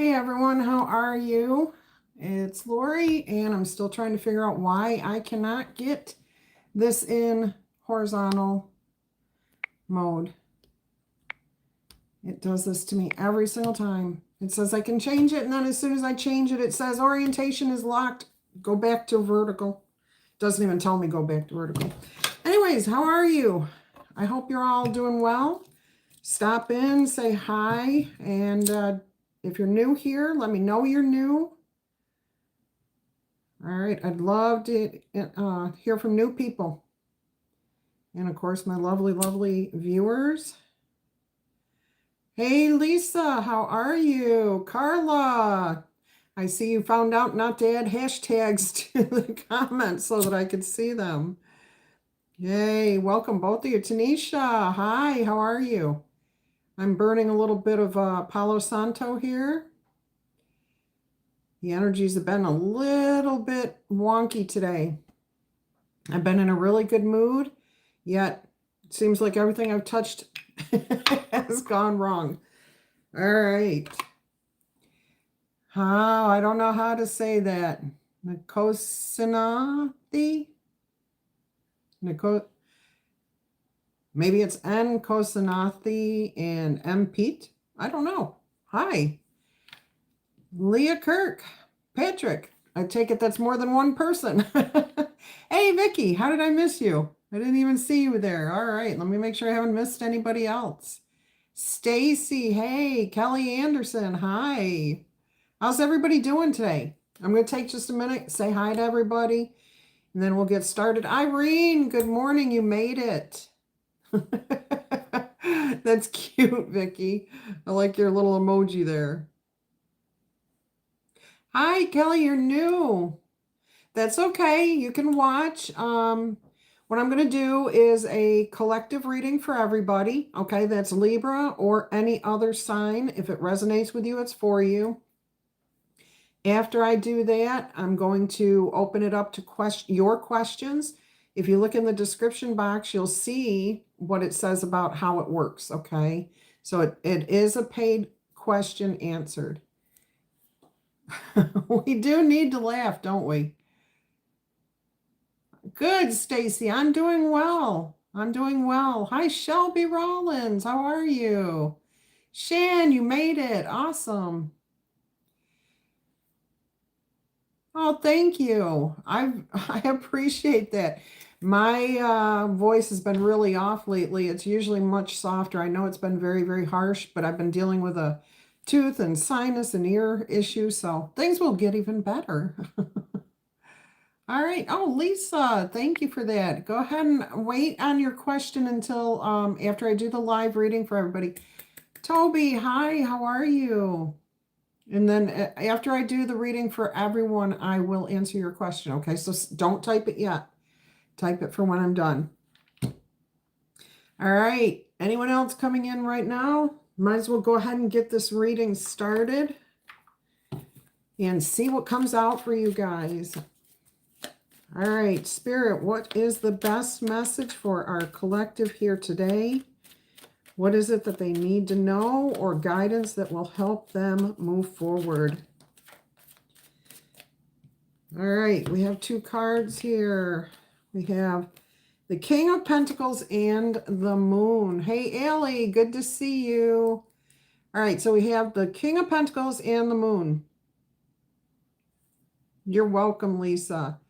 Hey everyone, how are you? It's Laurie, and I'm still trying to figure out why I cannot get this in horizontal mode. It does this to me every single time. It says I can change it, and then as soon as I change it, it says orientation is locked. Go back to vertical. Doesn't even tell me go back to vertical. Anyways, how are you? I hope you're all doing well. Stop in, say hi, and if you're new here, let me know you're new. All right, I'd love to hear from new people. And of course, my lovely, lovely viewers. Hey, Lisa, how are you? Carla, I see you found out not to add hashtags to the comments so that I could see them. Yay, welcome both of you. Tanisha, hi, how are you? I'm burning a little bit of Palo Santo here. The energies have been a little bit wonky today. I've been in a really good mood, yet it seems like everything I've touched has gone wrong. All right. I don't know how to say that. Nikosinathi? Maybe it's N. Kosinathi and M. Pete? I don't know. Hi. Leah Kirk. Patrick. I take it that's more than one person. Hey, Vicky, how did I miss you? I didn't even see you there. All right, let me make sure I haven't missed anybody else. Stacy, hey. Kelly Anderson, hi. How's everybody doing today? I'm going to take just a minute, say hi to everybody, and then we'll get started. Irene, good morning. You made it. That's cute, Vicky. I like your little emoji there. Hi, Kelly, you're new. That's okay. You can watch. What I'm going to do is a collective reading for everybody. Okay, that's Libra or any other sign. If it resonates with you, it's for you. After I do that, I'm going to open it up to your questions. If you look in the description box, you'll see what it says about how it works. Okay, so it is a paid question answered. We do need to laugh, don't we? Good, Stacy. I'm doing well. I'm doing well. Hi, Shelby Rollins. How are you? Shan, you made it. Awesome. Oh, thank you. I appreciate that. My voice has been really off lately. It's usually much softer. I know it's been very, very harsh, but I've been dealing with a tooth and sinus and ear issue, so things will get even better. All right. Oh, Lisa, thank you for that. Go ahead and wait on your question until after I do the live reading for everybody. Toby, hi, how are you? And then after I do the reading for everyone, I will answer your question. Okay, so don't type it yet. Type it for when I'm done. All right. Anyone else coming in right now? Might as well go ahead and get this reading started and see what comes out for you guys. All right, Spirit, what is the best message for our collective here today? What is it that they need to know or guidance that will help them move forward? All right, we have two cards here. We have the King of Pentacles and the Moon. Hey, Allie, good to see you. All right, so we have the King of Pentacles and the Moon. You're welcome, Lisa.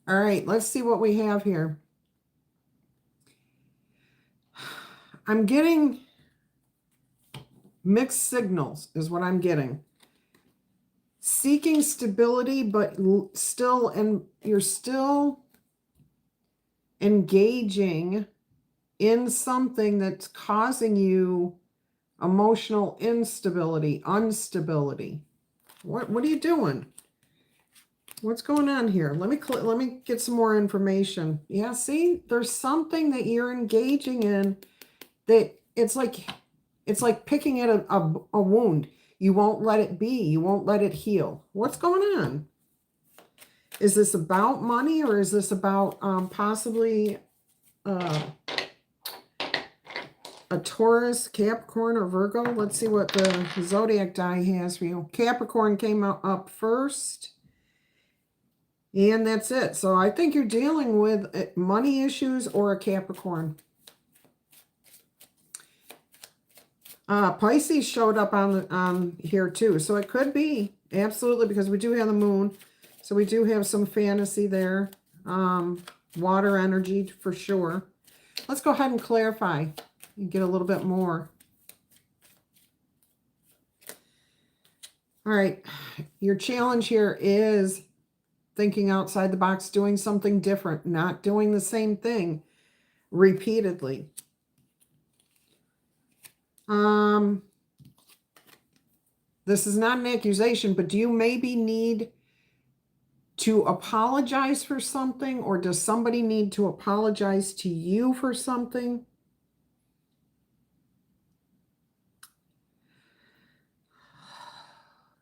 All right, let's see what we have here. I'm getting mixed signals is what I'm getting. Seeking stability, but still, and you're still engaging in something that's causing you emotional instability, instability. What are you doing? What's going on here? Let me get some more information. Yeah, see, there's something that you're engaging in that it's like picking at a wound. You won't let it be. You won't let it heal. What's going on? Is this about money, or is this about possibly a Taurus, Capricorn, or Virgo. Let's see what the zodiac die has for you. Capricorn came up first. And that's it. So I think you're dealing with money issues or a Capricorn. Pisces showed up on here too. So it could be, absolutely, because we do have the moon. So we do have some fantasy there. Water energy for sure. Let's go ahead and clarify and get a little bit more. All right. Your challenge here is thinking outside the box, doing something different, not doing the same thing repeatedly. This is not an accusation, but do you maybe need to apologize for something, or does somebody need to apologize to you for something?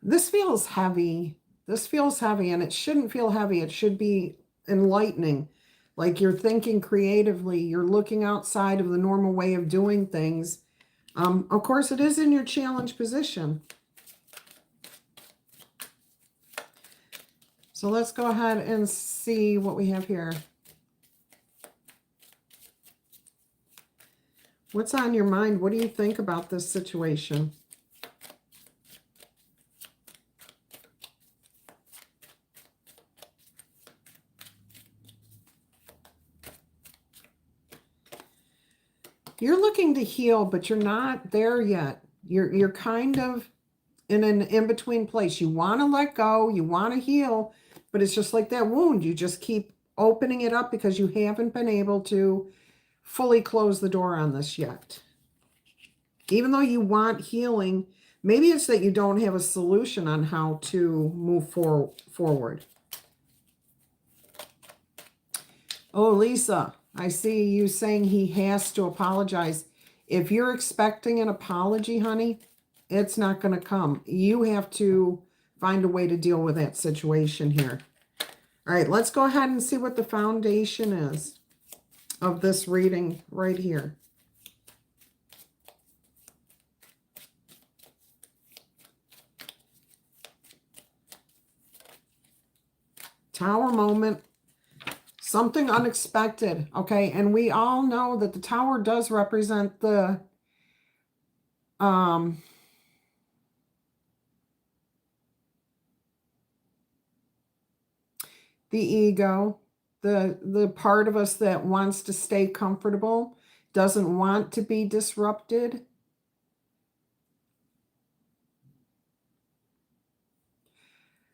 This feels heavy. This feels heavy, and it shouldn't feel heavy. It should be enlightening. Like you're thinking creatively. You're looking outside of the normal way of doing things. Of course, it is in your challenge position. So let's go ahead and see what we have here. What's on your mind? What do you think about this situation? You're looking to heal, but you're not there yet. You're kind of in an in-between place. You want to let go, you want to heal, but it's just like that wound. You just keep opening it up because you haven't been able to fully close the door on this yet. Even though you want healing, maybe it's that you don't have a solution on how to move forward. Oh, Lisa, I see you saying he has to apologize. If you're expecting an apology, honey, it's not going to come. You have to find a way to deal with that situation here. All right, let's go ahead and see what the foundation is of this reading right here. Tower moment. Something unexpected, okay? And we all know that the tower does represent the ego, the part of us that wants to stay comfortable, doesn't want to be disrupted.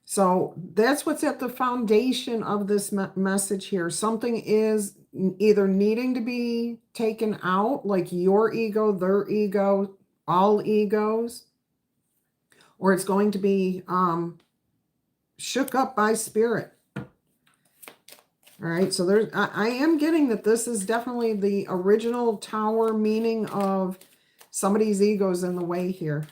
So that's what's at the foundation of this message here. Something is either needing to be taken out, like your ego, their ego, all egos, or it's going to be shook up by spirit. All right, so there's, I am getting that this is definitely the original tower meaning of somebody's ego's in the way here.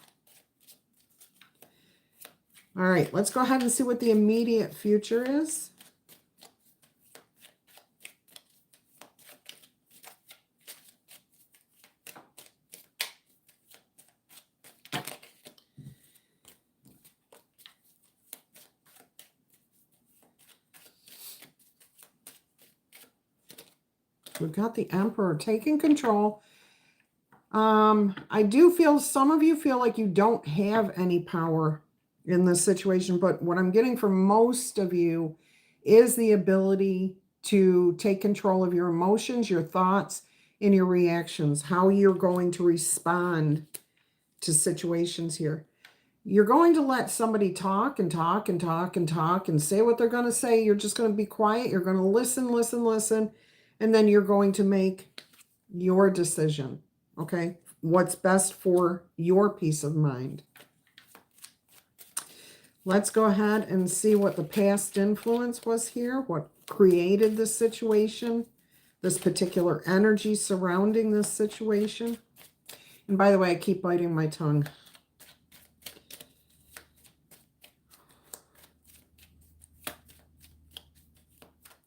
All right, let's go ahead and see what the immediate future is. We've got the Emperor taking control. I do feel some of you feel like you don't have any power in this situation, but what I'm getting from most of you is the ability to take control of your emotions, your thoughts, and your reactions, how you're going to respond to situations here. You're going to let somebody talk and talk and talk and talk and say what they're going to say. You're just going to be quiet. You're going to listen, and then you're going to make your decision, okay? What's best for your peace of mind. Let's go ahead and see what the past influence was here, what created this situation, this particular energy surrounding this situation. And by the way, I keep biting my tongue.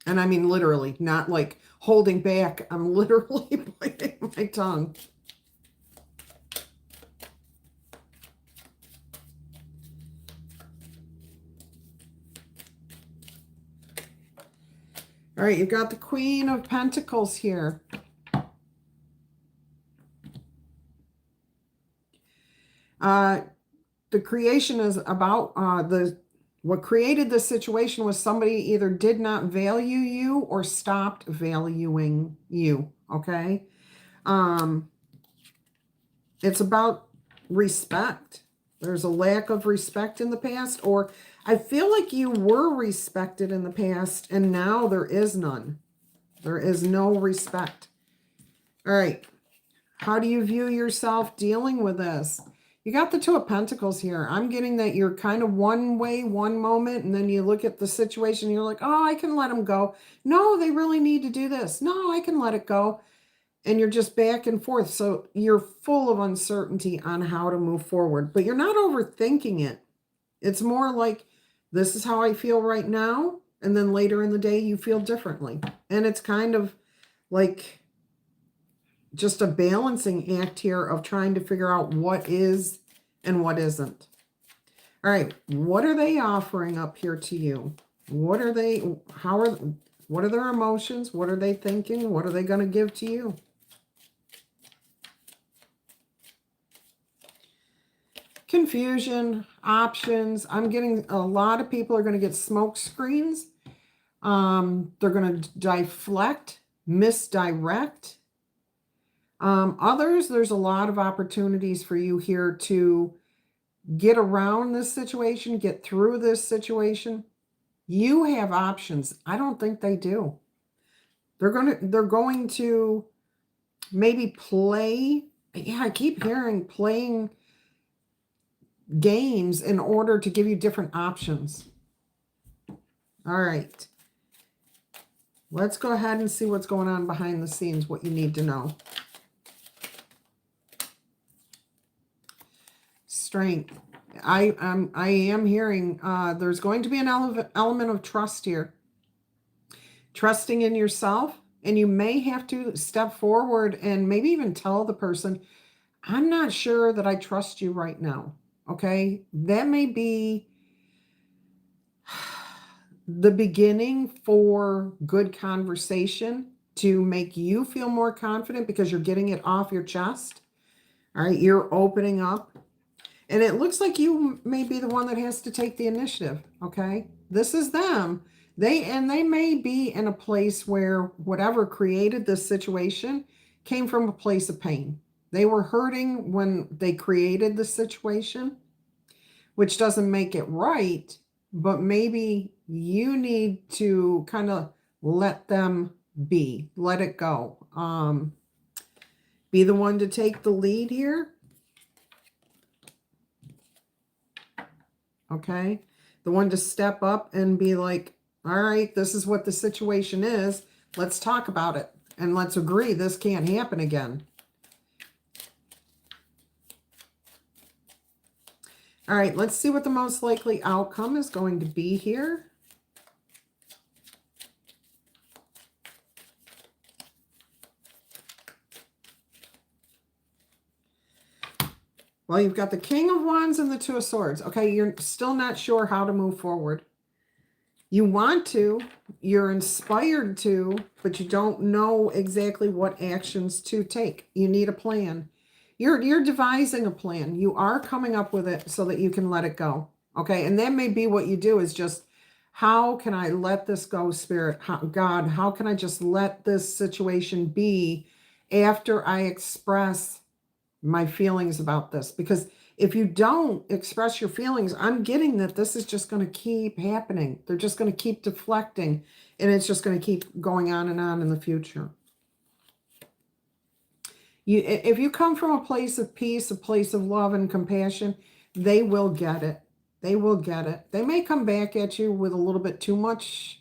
And I mean literally, not like holding back. I'm literally biting my tongue. All right, you've got the Queen of Pentacles here. The creation is about what created this situation was somebody either did not value you or stopped valuing you. Okay. It's about respect. There's a lack of respect in the past, or I feel like you were respected in the past and now there is none. There is no respect. All right. How do you view yourself dealing with this? You got the Two of Pentacles here. I'm getting that you're kind of one way, one moment, and then you look at the situation, and you're like, oh, I can let them go. No, they really need to do this. No, I can let it go. And you're just back and forth. So you're full of uncertainty on how to move forward, but you're not overthinking it. It's more like, this is how I feel right now. And then later in the day, you feel differently. And it's kind of like just a balancing act here of trying to figure out what is and what isn't. All right, what are they offering up here to you? What are they, what are their emotions? What are they thinking? What are they going to give to you? Confusion, options. I'm getting a lot of people are going to get smoke screens. They're going to deflect, misdirect. Others, there's a lot of opportunities for you here to get around this situation, get through this situation. You have options. I don't think they do. They're going to maybe play. Yeah, I keep hearing playing games in order to give you different options. All right. Let's go ahead and see what's going on behind the scenes, what you need to know. Strength. I am hearing there's going to be an element of trust here. Trusting in yourself, and you may have to step forward and maybe even tell the person, I'm not sure that I trust you right now. Okay? That may be the beginning for good conversation to make you feel more confident because you're getting it off your chest. All right, you're opening up. And it looks like you may be the one that has to take the initiative, okay? This is them. They may be in a place where whatever created this situation came from a place of pain. They were hurting when they created the situation, which doesn't make it right, but maybe you need to kind of let them be, let it go. Be the one to take the lead here. Okay, the one to step up and be like, all right, this is what the situation is. Let's talk about it and let's agree this can't happen again. All right, let's see what the most likely outcome is going to be here. Well, you've got the King of Wands and the Two of Swords. Okay, you're still not sure how to move forward. You want to, you're inspired to, but you don't know exactly what actions to take. You need a plan. You're devising a plan. You are coming up with it so that you can let it go. Okay, and that may be what you do is just, how can I let this go, Spirit? God, how can I just let this situation be after I express my feelings about this? Because if you don't express your feelings, I'm getting that this is just going to keep happening. They're just going to keep deflecting, and it's just going to keep going on in the future. If you come from a place of peace, a place of love and compassion, they will get it. They will get it. They may come back at you with a little bit too much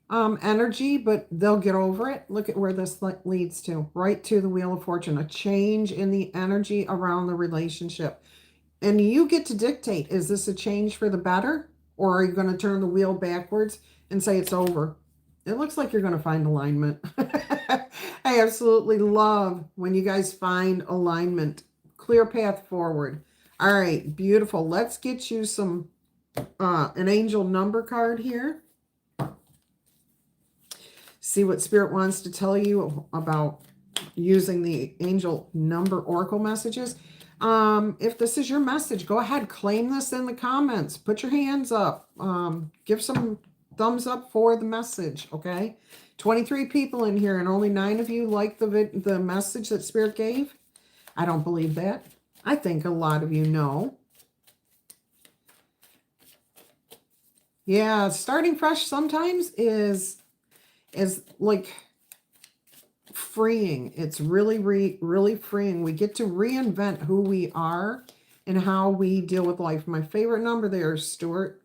energy, but they'll get over it. Look at where this leads to, right to the Wheel of Fortune, a change in the energy around the relationship. And you get to dictate, is this a change for the better? Or are you going to turn the wheel backwards and say it's over? It looks like you're going to find alignment. I absolutely love when you guys find alignment. Clear path forward. All right, beautiful. Let's get you some an angel number card here. See what Spirit wants to tell you about using the angel number oracle messages. If this is your message, go ahead, claim this in the comments. Put your hands up. Give some thumbs up for the message, okay? 23 people in here and only 9 of you like the message that Spirit gave. I don't believe that. I think a lot of you know. Yeah, starting fresh sometimes is like freeing. It's really freeing. We get to reinvent who we are and how we deal with life. My favorite number there, Stuart.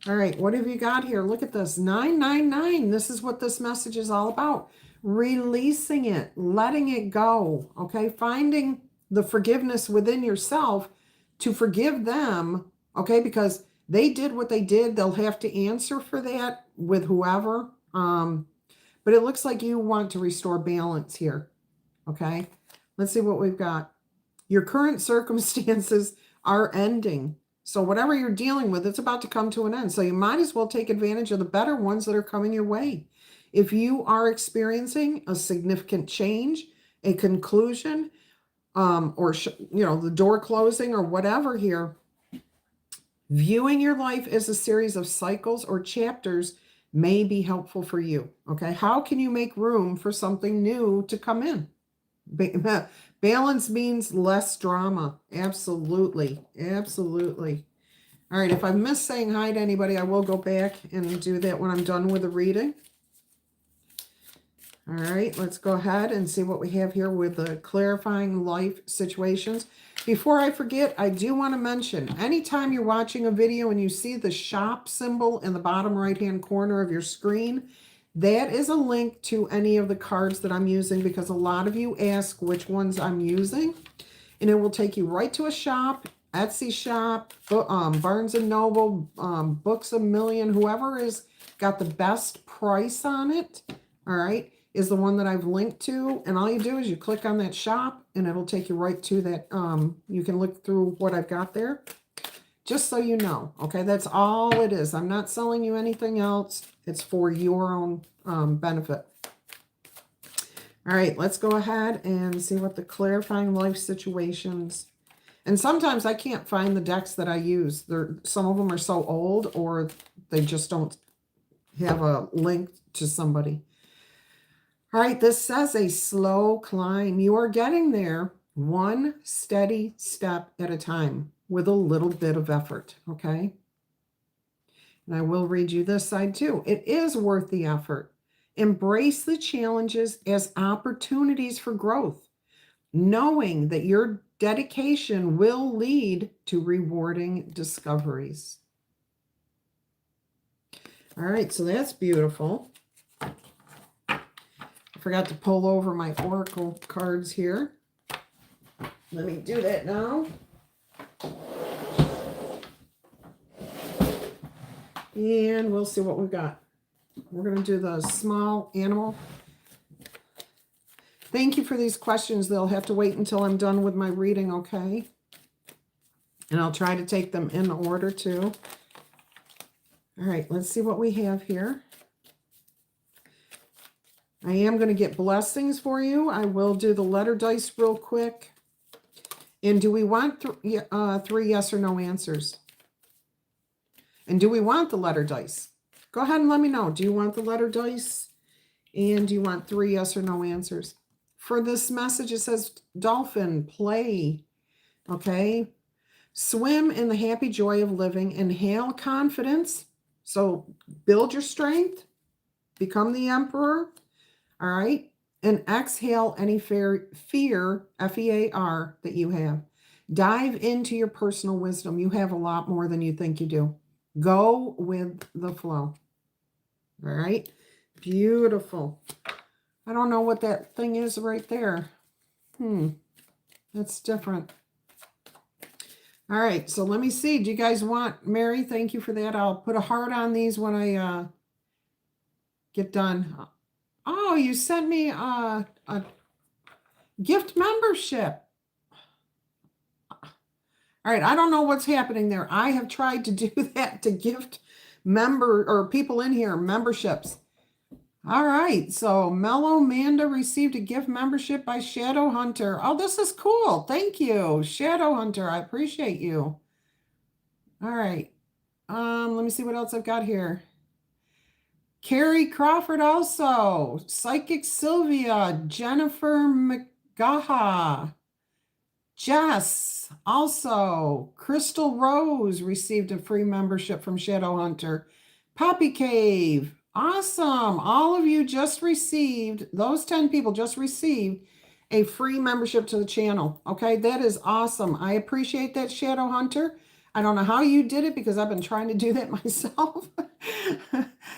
All right, what have you got here? Look at this, 999. This is what this message is all about. Releasing it, letting it go, okay? Finding the forgiveness within yourself to forgive them, okay? Because they did what they did. They'll have to answer for that with whoever. But it looks like you want to restore balance here, okay? Let's see what we've got. Your current circumstances are ending. So whatever you're dealing with, it's about to come to an end. So you might as well take advantage of the better ones that are coming your way. If you are experiencing a significant change, a conclusion, or the door closing or whatever here, viewing your life as a series of cycles or chapters may be helpful for you. Okay, how can you make room for something new to come in? Balance means less drama. Absolutely. Absolutely. All right. If I missed saying hi to anybody, I will go back and do that when I'm done with the reading. All right. Let's go ahead and see what we have here with the clarifying life situations. Before I forget, I do want to mention, anytime you're watching a video and you see the shop symbol in the bottom right-hand corner of your screen, that is a link to any of the cards that I'm using, because a lot of you ask which ones I'm using, and it will take you right to a shop, Etsy shop, Barnes & Noble, Books A Million, whoever is got the best price on it, all right, is the one that I've linked to. And all you do is you click on that shop and it'll take you right to that. You can look through what I've got there, just so you know. Okay, that's all it is. I'm not selling you anything else. It's for your own benefit. All right, let's go ahead and see what the clarifying life situations. And sometimes I can't find the decks that I use. Some of them are so old, or they just don't have a link to somebody. All right, this says a slow climb. You are getting there one steady step at a time with a little bit of effort, okay? And I will read you this side too. It is worth the effort. Embrace the challenges as opportunities for growth, knowing that your dedication will lead to rewarding discoveries. All right, so that's beautiful. I forgot to pull over my oracle cards here. Let me do that now. And we'll see what we've got. We're going to do the small animal. Thank you for these questions. They'll have to wait until I'm done with my reading, okay? And I'll try to take them in order too. All right, let's see what we have here. I am going to get blessings for you. I will do the letter dice real quick. And do we want three yes or no answers? And do we want the letter dice? Go ahead and let me know. Do you want the letter dice? And do you want 3 yes or no answers? For this message, it says dolphin, play. Okay. Swim in the happy joy of living. Inhale confidence. So build your strength. Become the emperor. All right. And exhale any fear, F-E-A-R, that you have. Dive into your personal wisdom. You have a lot more than you think you do. Go with the flow. All right. Beautiful. I don't know what that thing is right there. That's different. All right. So let me see. Do you guys want, Mary, thank you for that. I'll put a heart on these when I get done. Oh, you sent me a gift membership. All right, I don't know what's happening there. I have tried to do that to gift people in here memberships. All right. So Mellow Manda received a gift membership by Shadow Hunter. Oh, this is cool. Thank you, Shadow Hunter. I appreciate you. All right. Let me see what else I've got here. Carrie Crawford also. Psychic Sylvia. Jennifer McGaha. Jess also. Crystal Rose received a free membership from Shadow Hunter. Poppy Cave. Awesome. All of you just received, those 10 people just received a free membership to the channel. Okay, that is awesome. I appreciate that, Shadow Hunter. I don't know how you did it because I've been trying to do that myself.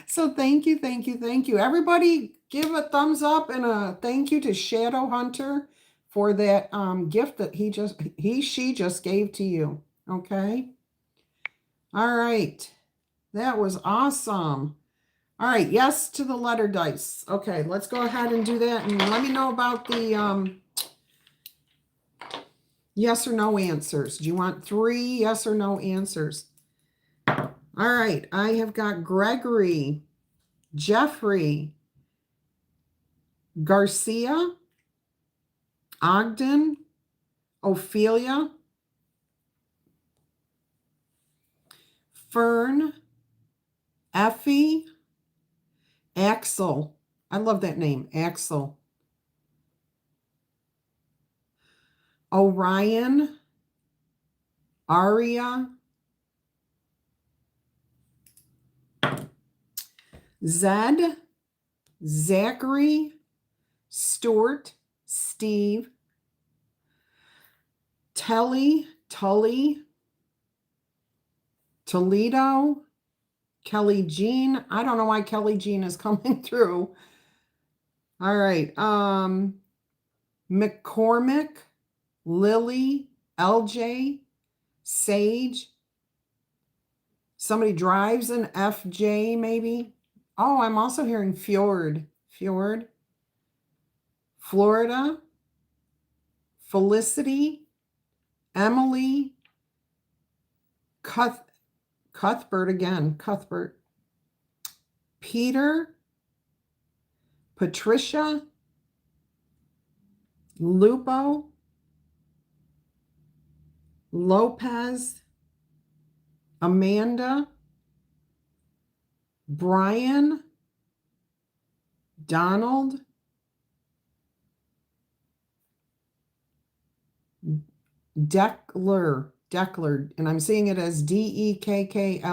So thank you, thank you, thank you. Everybody give a thumbs up and a thank you to Shadow Hunter for that gift that she just gave to you. Okay. All right. That was awesome. All right. Yes to the letter dice. Okay. Let's go ahead and do that. And let me know about the yes or no answers. Do you want 3 yes or no answers? All right. I have got Gregory, Jeffrey, Garcia, Ogden, Ophelia, Fern, Effie, Axel. I love that name, Axel. Orion, Aria, Zed, Zachary, Stuart, Steve, Tully, Toledo, Kelly Jean. I don't know why Kelly Jean is coming through. All right. McCormick, Lily, LJ, Sage. Somebody drives an FJ maybe. Oh, I'm also hearing Fjord. Florida, Felicity, Emily, Cuthbert again, Peter, Patricia, Lupo, Lopez, Amanda, Brian, Donald, Deckler, and I'm seeing it as Dekklar,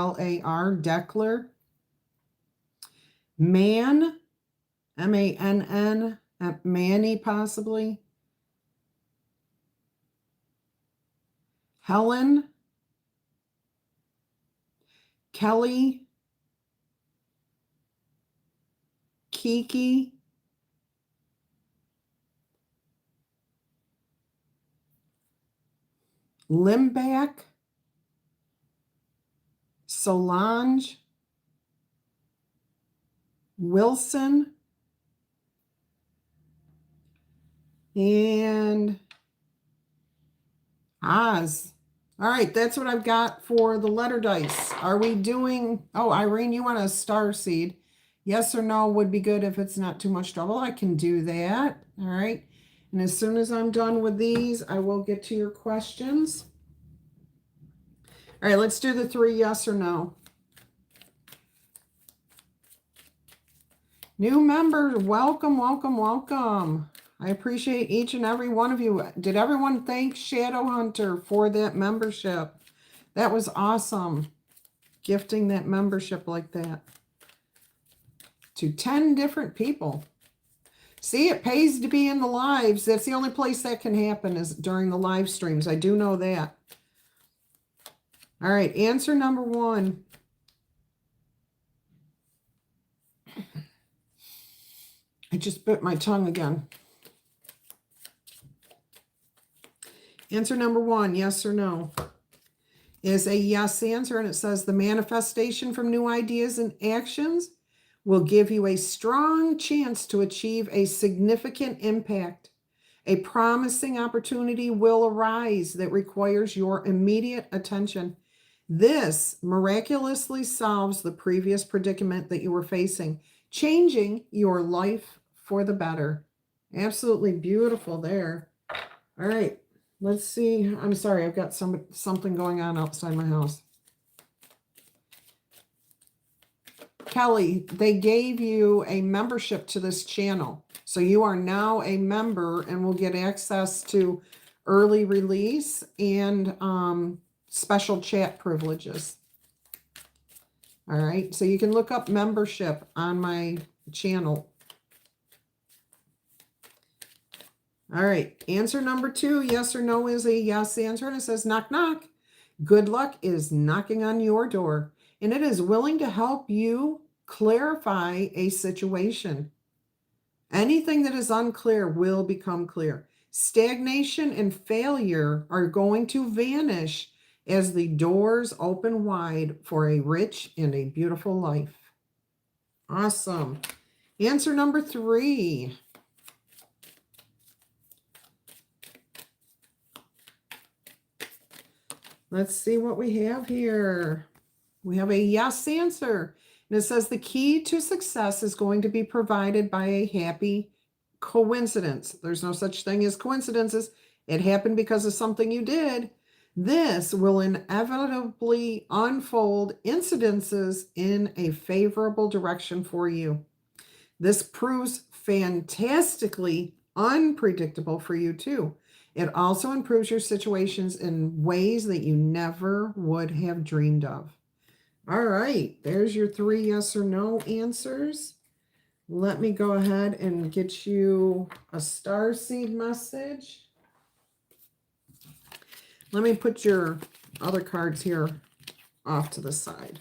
Deckler, Man, MANN, Manny possibly, Helen, Kelly, Kiki, Limback, Solange, Wilson, and Oz. All right, that's what I've got for the letter dice. Are we doing, oh, Irene, you want a star seed? Yes or no would be good if it's not too much trouble. I can do that. All right. And as soon as I'm done with these, I will get to your questions. All right, let's do the 3 yes or no. New members, welcome, welcome, welcome. I appreciate each and every one of you. Did everyone thank Shadow Hunter for that membership? That was awesome. Gifting that membership like that to 10 different people. See, it pays to be in the lives. That's the only place that can happen is during the live streams. I do know that. All right, answer number 1. I just bit my tongue again. Answer number 1, yes or no, is a yes answer, and it says the manifestation from new ideas and actions will give you a strong chance to achieve a significant impact. A promising opportunity will arise that requires your immediate attention. This miraculously solves the previous predicament that you were facing, changing your life for the better. Absolutely beautiful there. All right, let's see. I'm sorry, I've got something going on outside my house. Kelly, they gave you a membership to this channel. So you are now a member and will get access to early release and special chat privileges. All right, so you can look up membership on my channel. All right, answer number 2, yes or no, is a yes answer, and it says knock, knock. Good luck is knocking on your door, and it is willing to help you clarify a situation. Anything that is unclear will become clear. Stagnation and failure are going to vanish as the doors open wide for a rich and a beautiful life. Awesome. Answer number 3. Let's see what we have here. We have a yes answer. And it says the key to success is going to be provided by a happy coincidence. There's no such thing as coincidences. It happened because of something you did. This will inevitably unfold incidences in a favorable direction for you. This proves fantastically unpredictable for you too. It also improves your situations in ways that you never would have dreamed of. All right, there's your 3 yes or no answers. Let me go ahead and get you a starseed message. Let me put your other cards here off to the side.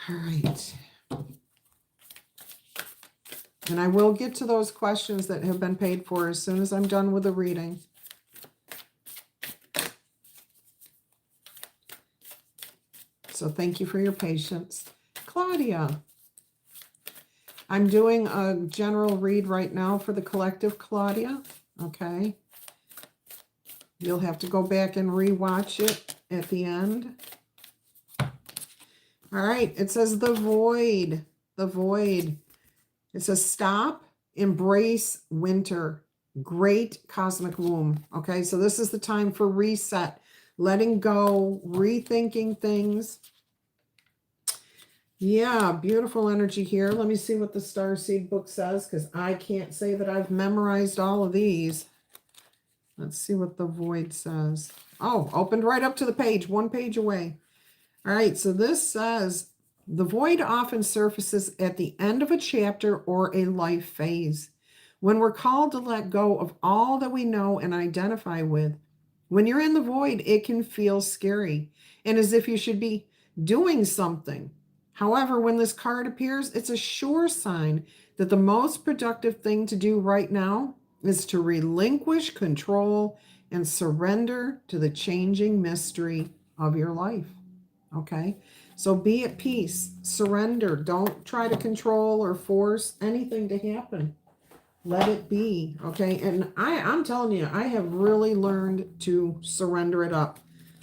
All right. And I will get to those questions that have been paid for as soon as I'm done with the reading. So thank you for your patience. Claudia. I'm doing a general read right now for the collective, Claudia. Okay. You'll have to go back and rewatch it at the end. All right. It says the void. The void. It says stop, embrace winter, great cosmic womb. Okay, so this is the time for reset, letting go, rethinking things. Yeah, beautiful energy here. Let me see what the Starseed book says, because I can't say that I've memorized all of these. Let's see what the void says. Oh, opened right up to the page, 1 page away. All right, so this says, the void often surfaces at the end of a chapter or a life phase. When we're called to let go of all that we know and identify with, when you're in the void, it can feel scary and as if you should be doing something. However, when this card appears, it's a sure sign that the most productive thing to do right now is to relinquish control and surrender to the changing mystery of your life. Okay? So be at peace, surrender. Don't try to control or force anything to happen. Let it be, okay? And I'm telling you, I have really learned to surrender it up.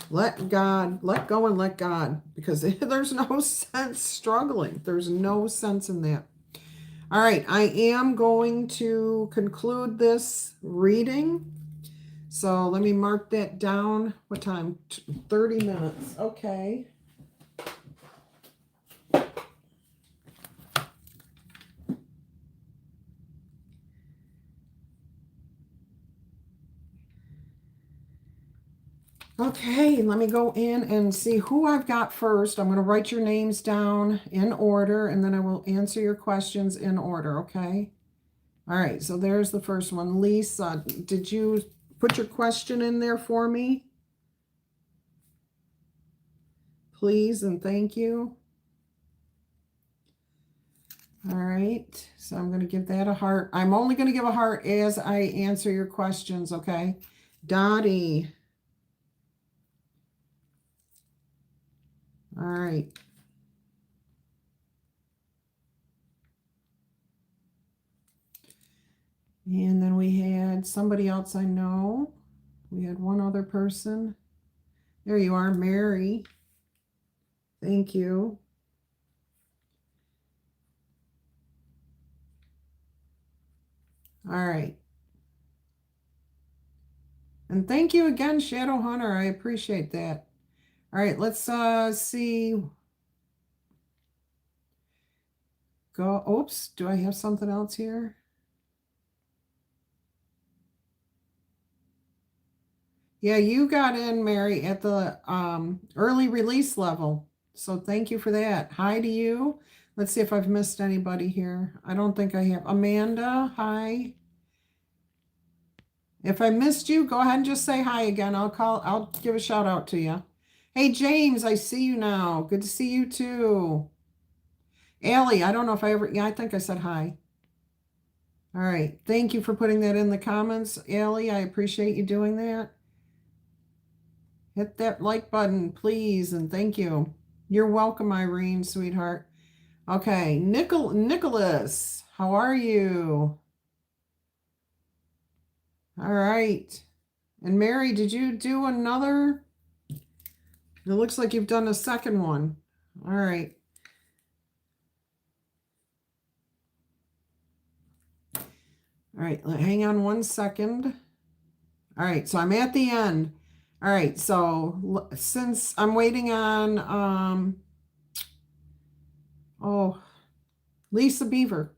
Let God, let go and let God, because there's no sense struggling. There's no sense in that. All right, I am going to conclude this reading. So let me mark that down. What time? 30 minutes. Okay. Okay, let me go in and see who I've got first. I'm going to write your names down in order, and then I will answer your questions in order, okay? All right, so there's the first one. Lisa, did you put your question in there for me? Please and thank you. All right, so I'm going to give that a heart. I'm only going to give a heart as I answer your questions, okay? Dottie. All right. And then we had somebody else I know. We had one other person. There you are, Mary. Thank you. All right. And thank you again, Shadow Hunter. I appreciate that. All right, let's see. Go. Oops, do I have something else here? Yeah, you got in, Mary, at the early release level. So thank you for that. Hi to you. Let's see if I've missed anybody here. I don't think I have. Amanda, hi. If I missed you, go ahead and just say hi again. I'll give a shout out to you. Hey, James, I see you now. Good to see you too. Allie, I don't know if I ever, yeah, I think I said hi. All right. Thank you for putting that in the comments, Allie. I appreciate you doing that. Hit that like button, please, and thank you. You're welcome, Irene, sweetheart. Okay, Nicholas, how are you? All right. And Mary, did you do another? It looks like you've done a second one. All right. All right, hang on one second. All right, so I'm at the end. All right, so since I'm waiting on, oh, Lisa Beaver,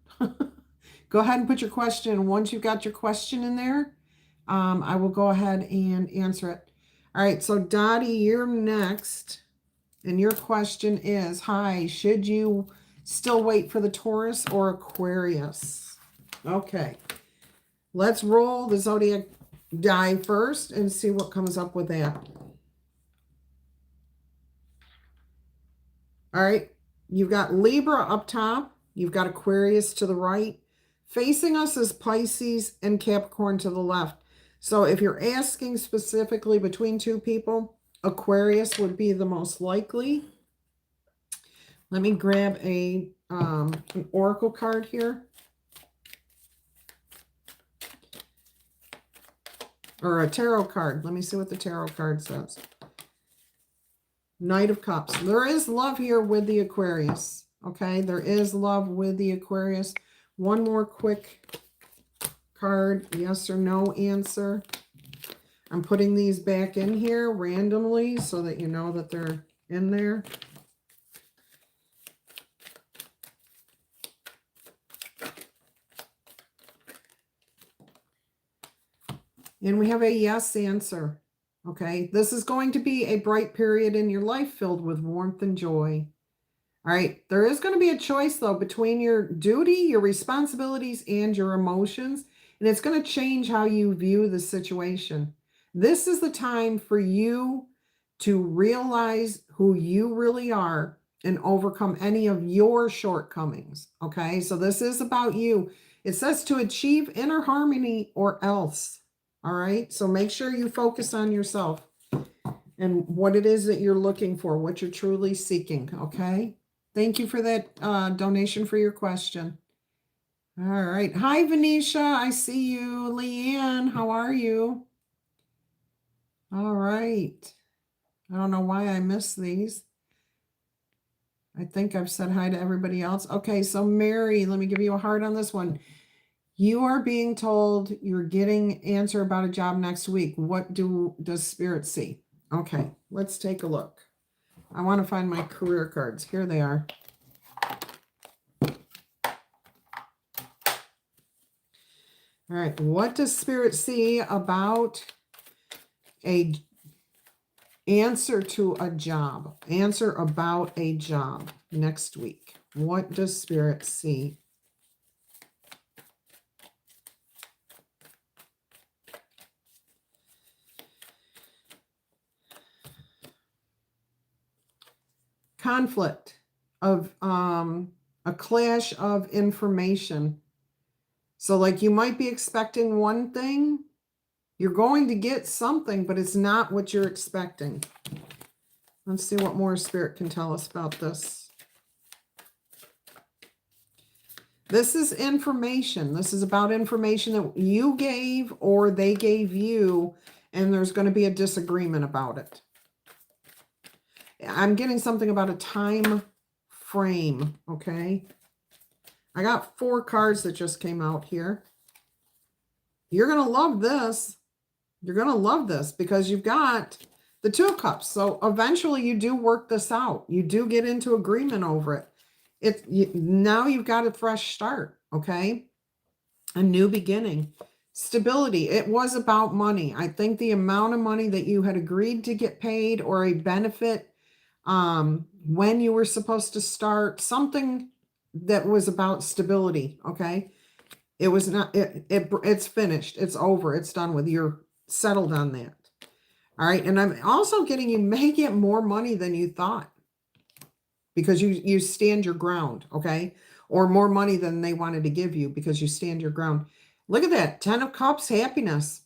go ahead and put your question. Once you've got your question in there, I will go ahead and answer it. All right, so Dottie, you're next. And your question is, hi, should you still wait for the Taurus or Aquarius? Okay, let's roll the zodiac die first and see what comes up with that. All right, you've got Libra up top. You've got Aquarius to the right. Facing us is Pisces and Capricorn to the left. So if you're asking specifically between two people, Aquarius would be the most likely. Let me grab an oracle card here. Or a tarot card. Let me see what the tarot card says. Knight of Cups. There is love here with the Aquarius. Okay, there is love with the Aquarius. One more quick card. Yes or no answer. I'm putting these back in here randomly so that you know that they're in there. And we have a yes answer. Okay, this is going to be a bright period in your life filled with warmth and joy. All right, there is going to be a choice, though, between your duty, your responsibilities, and your emotions, and it's going to change how you view the situation. This is the time for you to realize who you really are and overcome any of your shortcomings, okay? So this is about you. It says to achieve inner harmony or else, all right? So make sure you focus on yourself and what it is that you're looking for, what you're truly seeking, okay? Thank you for that donation for your question. All right. Hi, Venetia. I see you. Leanne, how are you? All right. I don't know why I missed these. I think I've said hi to everybody else. Okay, so Mary, let me give you a heart on this one. You are being told you're getting answer about a job next week. What does Spirit see? Okay, let's take a look. I want to find my career cards. Here they are. All right, what does Spirit see about a answer to a job? Answer about a job next week. What does Spirit see? Conflict of a clash of information. So like you might be expecting one thing, you're going to get something, but it's not what you're expecting. Let's see what more Spirit can tell us about this. This is information. This is about information that you gave or they gave you, and there's going to be a disagreement about it. I'm getting something about a time frame, okay? I got 4 cards that just came out here. You're going to love this. You're going to love this because you've got the Two of Cups. So eventually you do work this out. You do get into agreement over it. Now you've got a fresh start, okay? A new beginning. Stability. It was about money. I think the amount of money that you had agreed to get paid or a benefit when you were supposed to start, something that was about stability, okay? It was not, it's finished. It's over. It's done with. You're settled on that. All right. And I'm also getting you may get more money than you thought because you stand your ground, okay? Or more money than they wanted to give you because you stand your ground. Look at that. 10 of Cups, happiness.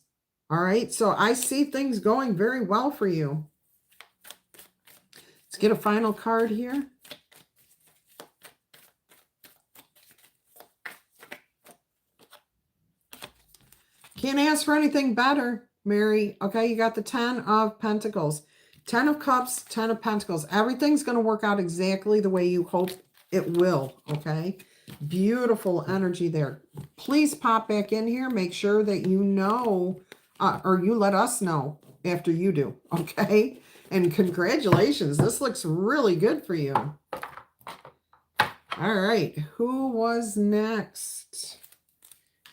All right. So I see things going very well for you. Let's get a final card here. Can't ask for anything better, Mary. Okay, you got the 10 of Pentacles. 10 of Cups, 10 of Pentacles. Everything's going to work out exactly the way you hope it will, okay? Beautiful energy there. Please pop back in here. Make sure that you know, or you let us know after you do, okay? And congratulations. This looks really good for you. All right, who was next?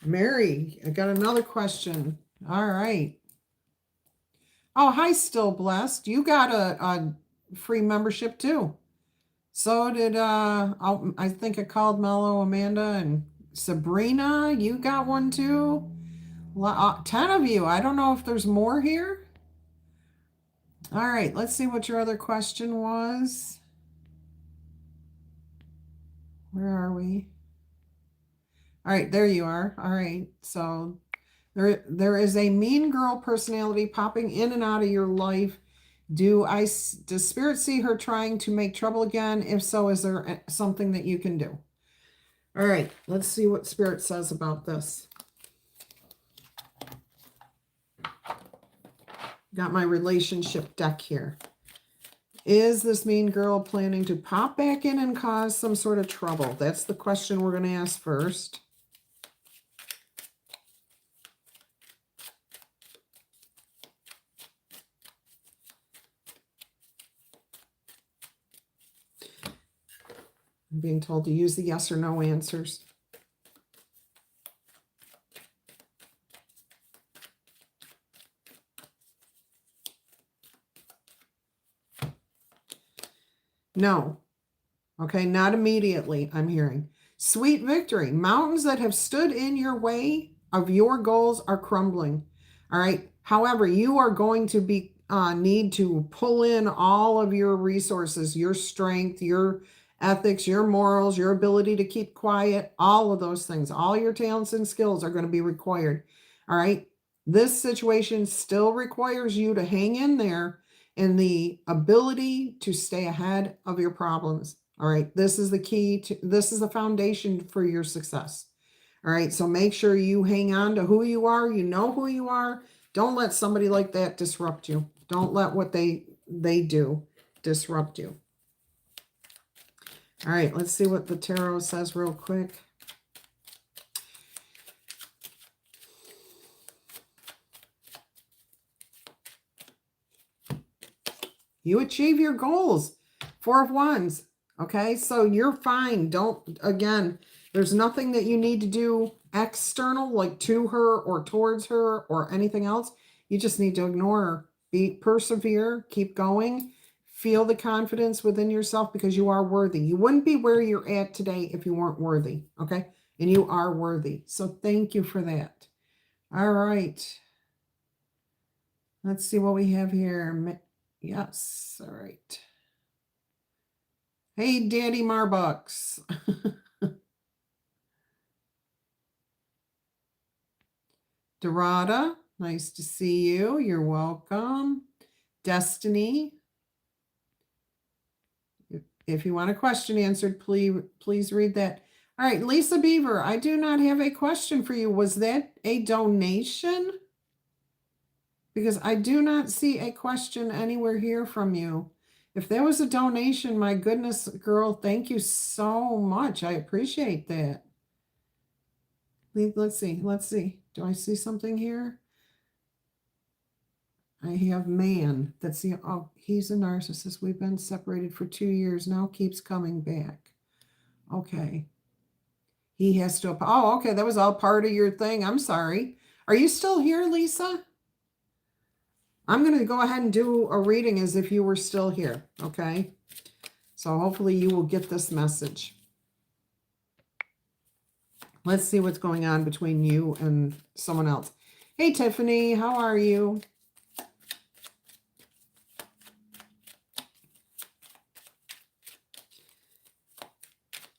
Mary, I got another question. All right. Oh, hi, Still Blessed. You got a free membership too. So did, I think I called Mello, Amanda, and Sabrina. You got one too. 10 of you. I don't know if there's more here. All right, let's see what your other question was. Where are we? All right, there you are. All right, so there is a mean girl personality popping in and out of your life. Does Spirit see her trying to make trouble again? If so, is there something that you can do? All right, let's see what Spirit says about this. Got my relationship deck here. Is this mean girl planning to pop back in and cause some sort of trouble? That's the question we're going to ask first. I'm being told to use the yes or no answers. No. Okay, not immediately, I'm hearing. Sweet victory. Mountains that have stood in your way of your goals are crumbling. All right. However, you are going to be need to pull in all of your resources, your strength, your ethics, your morals, your ability to keep quiet, all of those things, all your talents and skills are going to be required. All right. This situation still requires you to hang in there and the ability to stay ahead of your problems. All right. This is the key to, this is the foundation for your success. All right. So make sure you hang on to who you are. You know who you are. Don't let somebody like that disrupt you. Don't let what they do disrupt you. All right. Let's see what the tarot says real quick. You achieve your goals. 4 of Wands. Okay, so you're fine. Don't, again, there's nothing that you need to do external, like to her or towards her or anything else. You just need to ignore her. Persevere, keep going. Feel the confidence within yourself because you are worthy. You wouldn't be where you're at today if you weren't worthy, okay? And you are worthy. So thank you for that. All right. Let's see what we have here. Yes, all right. Hey, Daddy Marbucks. Dorada, nice to see you. You're welcome. Destiny. If you want a question answered, please read that. All right, Lisa Beaver, I do not have a question for you. Was that a donation? Because I do not see a question anywhere here from you. If there was a donation, my goodness, girl, thank you so much. I appreciate that. Let's see. Do I see something here? I have man. That's the, oh, he's a narcissist. We've been separated for 2 years now, keeps coming back. Okay. He has to, oh, okay. That was all part of your thing. I'm sorry. Are you still here, Lisa? I'm going to go ahead and do a reading as if you were still here. Okay. So hopefully you will get this message. Let's see what's going on between you and someone else. Hey, Tiffany, how are you?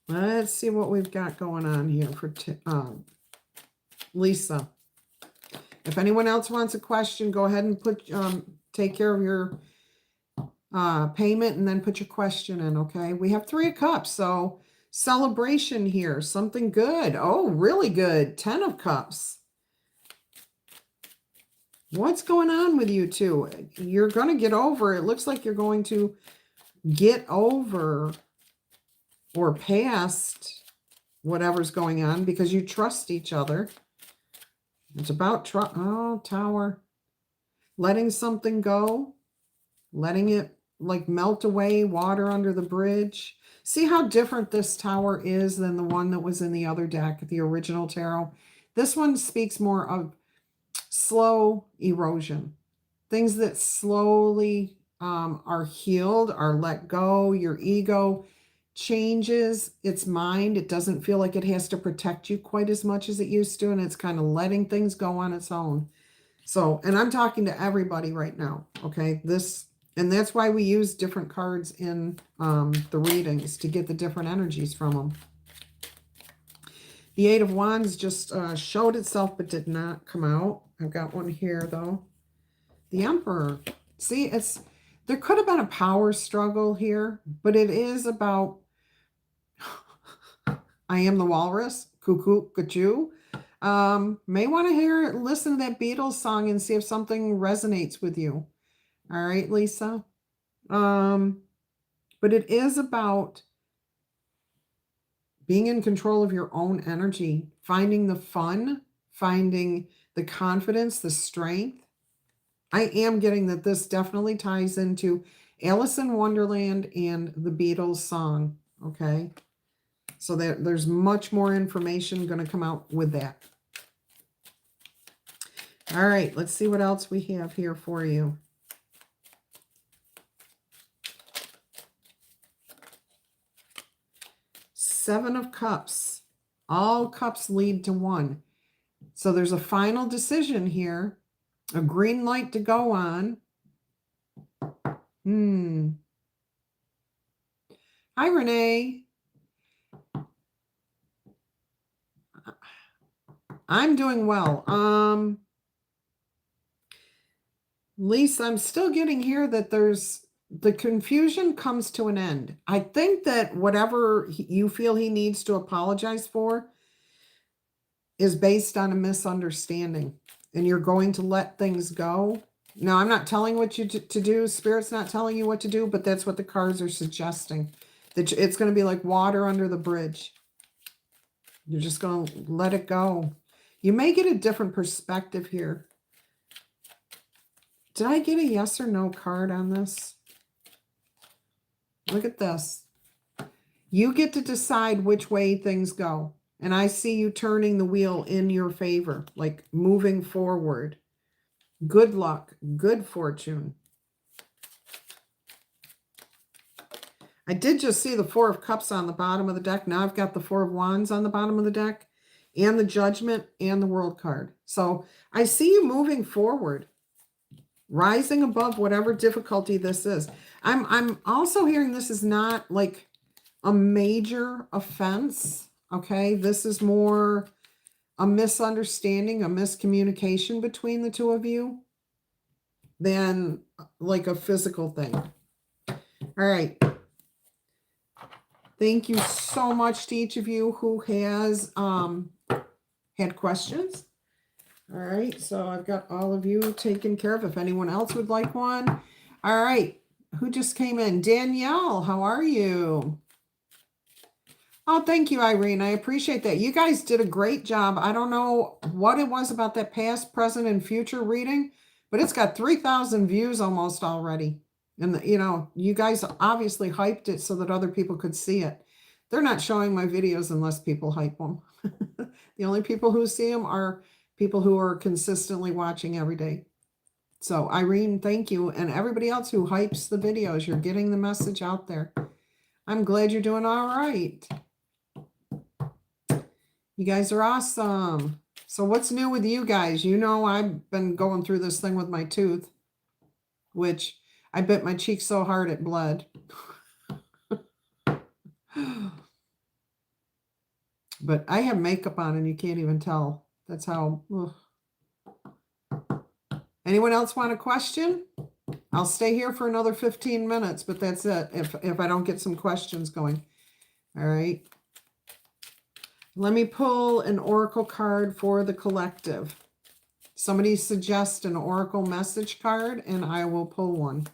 Let's see what we've got going on here for Lisa. If anyone else wants a question, go ahead and put take care of your payment and then put your question in, okay? We have 3 of Cups, so celebration here. Something good. Oh, really good. 10 of Cups. What's going on with you two? You're going to get over. It looks like you're going to get over or past whatever's going on because you trust each other. It's about Tower. Letting something go. Letting it like melt away, water under the bridge. See how different this Tower is than the one that was in the other deck, the original tarot. This one speaks more of slow erosion. Things that slowly are healed, are let go. Your ego changes its mind. It doesn't feel like it has to protect you quite as much as it used to, and it's kind of letting things go on its own. So, and I'm talking to everybody right now, okay? And that's why we use different cards in the readings to get the different energies from them. The 8 of Wands just showed itself but did not come out. I've got one here, though. The Emperor. See, there could have been a power struggle here, but it is about I am the walrus, cuckoo, cuckoo. May want to listen to that Beatles song and see if something resonates with you. All right, Lisa. But it is about being in control of your own energy, finding the fun, finding the confidence, the strength. I am getting that this definitely ties into Alice in Wonderland and the Beatles song, okay? So there's much more information going to come out with that. All right, let's see what else we have here for you. Seven of Cups. All cups lead to one. So there's a final decision here. A green light to go on. Hi, Renee. I'm doing well. Lisa, I'm still getting here that the confusion comes to an end. I think that whatever you feel he needs to apologize for is based on a misunderstanding, and you're going to let things go. Now, I'm not telling what you to do. Spirit's not telling you what to do, but that's what the cards are suggesting. That it's going to be like water under the bridge. You're just going to let it go. You may get a different perspective here. Did I get a yes or no card on this? Look at this. You get to decide which way things go. And I see you turning the wheel in your favor, like moving forward. Good luck, good fortune. I did just see the 4 of Cups on the bottom of the deck. Now I've got the 4 of Wands on the bottom of the deck and the Judgment and the World card. So I see you moving forward, rising above whatever difficulty this is. I'm also hearing this is not like a major offense, okay? This is more a misunderstanding, a miscommunication between the two of you than like a physical thing. All right. Thank you so much to each of you who has had questions. All right, so I've got all of you taken care of. If anyone else would like one. All right, who just came in? Danielle, how are you? Oh, thank you, Irene. I appreciate that. You guys did a great job. I don't know what it was about that past, present, and future reading, but it's got 3,000 views almost already. And, you guys obviously hyped it so that other people could see it. They're not showing my videos unless people hype them. The only people who see them are people who are consistently watching every day. So, Irene, thank you. And everybody else who hypes the videos, you're getting the message out there. I'm glad you're doing all right. You guys are awesome. So what's new with you guys? I've been going through this thing with my tooth, which I bit my cheek so hard it bled. But I have makeup on and you can't even tell. That's how. Ugh. Anyone else want a question? I'll stay here for another 15 minutes, but that's it if I don't get some questions going. All right. Let me pull an oracle card for the collective. Somebody suggest an oracle message card and I will pull one.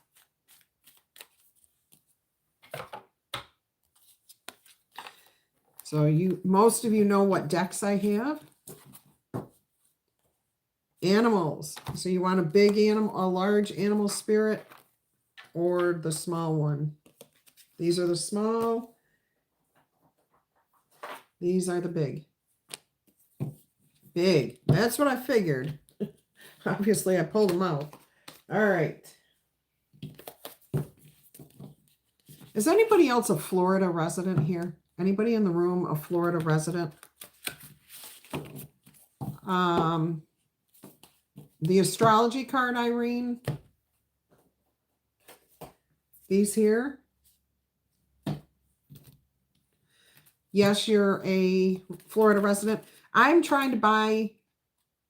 So most of you know what decks I have. Animals. So you want a big animal, a large animal spirit, or the small one. These are the small. These are the big. Big. That's what I figured. Obviously, I pulled them out. All right. Is anybody else a Florida resident here? Anybody in the room a Florida resident? The astrology card, Irene. These here. Yes, you're a Florida resident. I'm trying to buy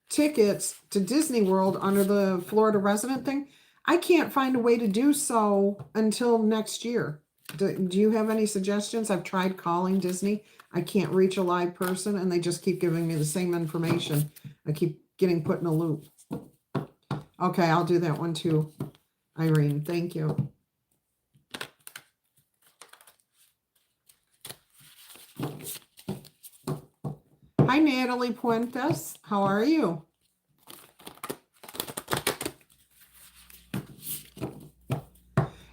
tickets to Disney World under the Florida resident thing. I can't find a way to do so until next year. Do you have any suggestions? I've tried calling Disney. I can't reach a live person, and they just keep giving me the same information. I keep getting put in a loop. Okay, I'll do that one too, Irene. Thank you. Hi, Natalie Puentes. How are you?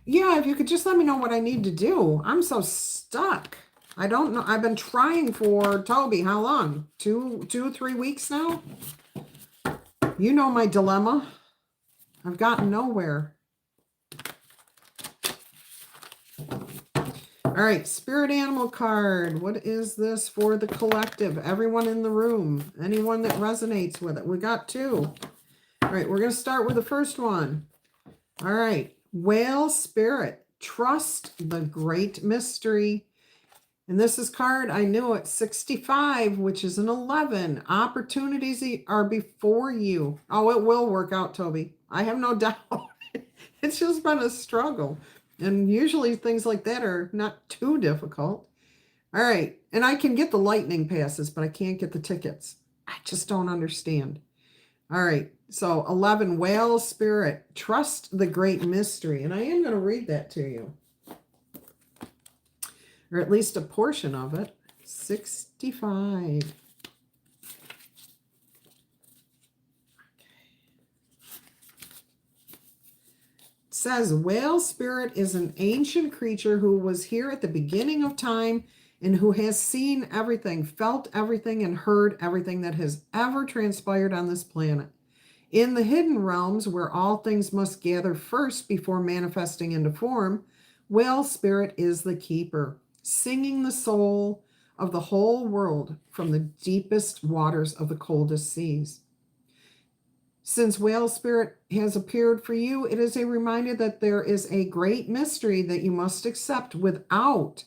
Yeah, if you could just let me know what I need to do. I'm so stuck. I don't know. I've been trying for Toby. How long? 3 weeks now? You know my dilemma. I've gotten nowhere. All right, spirit animal card. What is this for the collective? Everyone in the room. Anyone that resonates with it. We got 2. All right, we're going to start with the first one. All right, whale spirit. Trust the great mystery. And this is card, I knew it, 65, which is an 11. Opportunities are before you. Oh, it will work out, Toby. I have no doubt. It's just been a struggle. And usually things like that are not too difficult. All right. And I can get the lightning passes, but I can't get the tickets. I just don't understand. All right. So 11, whale spirit. Trust the great mystery. And I am going to read that to you. Or at least a portion of it. 65. It says, whale spirit is an ancient creature who was here at the beginning of time and who has seen everything, felt everything, and heard everything that has ever transpired on this planet. In the hidden realms, where all things must gather first before manifesting into form, whale spirit is the keeper, singing the soul of the whole world from the deepest waters of the coldest seas. Since whale spirit has appeared for you, it is a reminder that there is a great mystery that you must accept without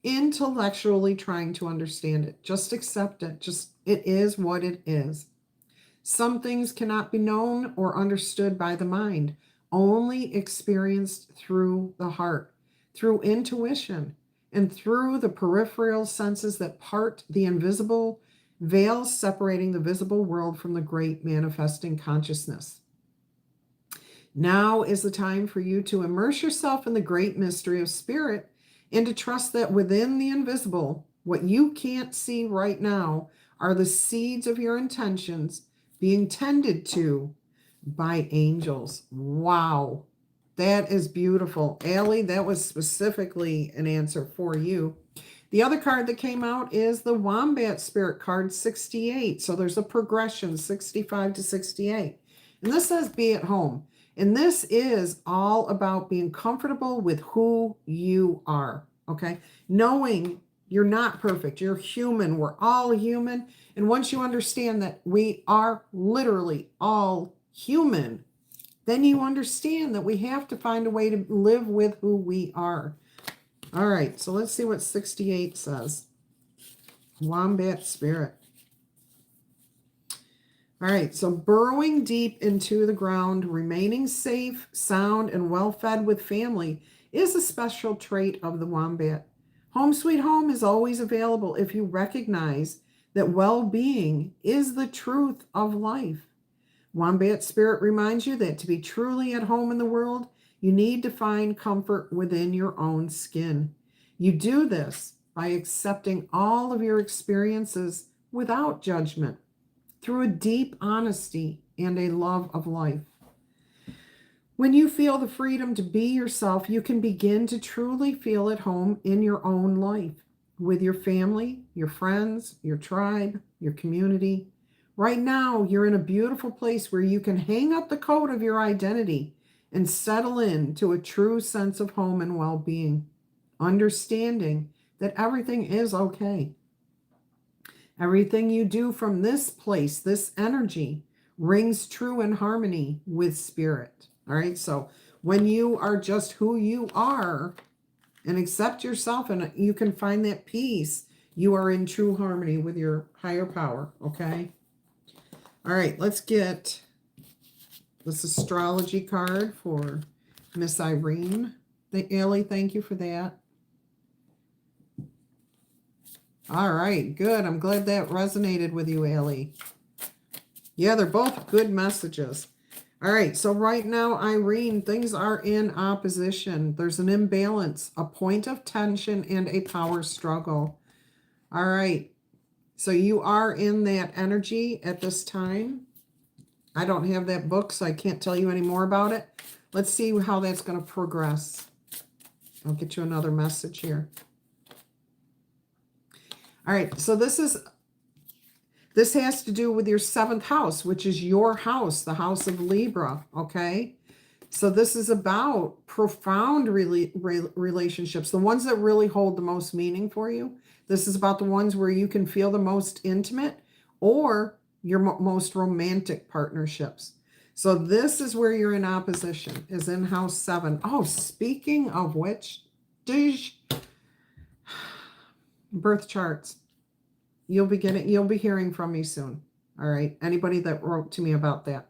intellectually trying to understand it. Just accept it. It is what it is. Some things cannot be known or understood by the mind, only experienced through the heart, through intuition, and through the peripheral senses that part the invisible veils separating the visible world from the great manifesting consciousness. Now is the time for you to immerse yourself in the great mystery of spirit and to trust that within the invisible What you can't see right now are the seeds of your intentions being tended to by angels. Wow. That is beautiful. Allie, that was specifically an answer for you. The other card that came out is the Wombat Spirit card 68. So there's a progression 65 to 68. And this says be at home. And this is all about being comfortable with who you are. Okay. Knowing you're not perfect. You're human. We're all human. And once you understand that we are literally all human, then you understand that we have to find a way to live with who we are. All right, so let's see what 68 says. Wombat Spirit. All right, so burrowing deep into the ground, remaining safe, sound, and well-fed with family is a special trait of the wombat. Home sweet home is always available if you recognize that well-being is the truth of life. Wombat Spirit reminds you that to be truly at home in the world, you need to find comfort within your own skin. You do this by accepting all of your experiences without judgment, through a deep honesty and a love of life. When you feel the freedom to be yourself, you can begin to truly feel at home in your own life, with your family, your friends, your tribe, your community. Right now, you're in a beautiful place where you can hang up the coat of your identity and settle into a true sense of home and well-being, understanding that everything is okay. Everything you do from this place, this energy, rings true in harmony with spirit. All right, so when you are just who you are and accept yourself and you can find that peace, you are in true harmony with your higher power, okay? All right, let's get this astrology card for Miss Irene. Ellie, thank you for that. All right, good. I'm glad that resonated with you, Ellie. Yeah, they're both good messages. All right, so right now, Irene, things are in opposition. There's an imbalance, a point of tension, and a power struggle. All right, so you are in that energy at this time. I don't have that book, so I can't tell you any more about it. Let's see how that's going to progress. I'll get you another message here. All right, so this has to do with your 7th house, which is your house, the house of Libra, okay? So this is about profound relationships, the ones that really hold the most meaning for you. This is about the ones where you can feel the most intimate or your most romantic partnerships. So this is where you're in opposition, is in house 7. Oh, speaking of which, birth charts. You'll be hearing from me soon. All right. Anybody that wrote to me about that.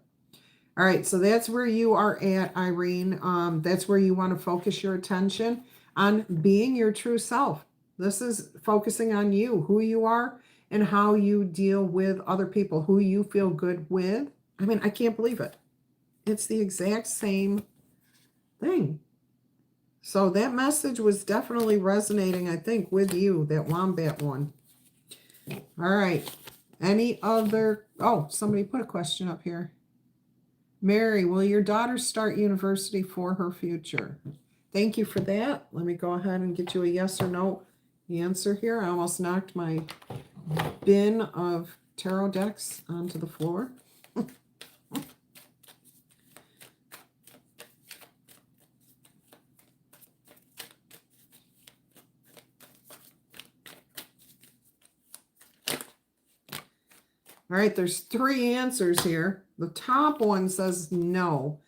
All right. So that's where you are at, Irene. That's where you want to focus your attention on being your true self. This is focusing on you, who you are, and how you deal with other people, who you feel good with. I mean, I can't believe it. It's the exact same thing. So that message was definitely resonating, I think, with you, that wombat one. All right. Any other? Oh, somebody put a question up here. Mary, will your daughter start university for her future? Thank you for that. Let me go ahead and get you a yes or no answer here. I almost knocked my bin of tarot decks onto the floor. All right, there's 3 answers here. The top one says no,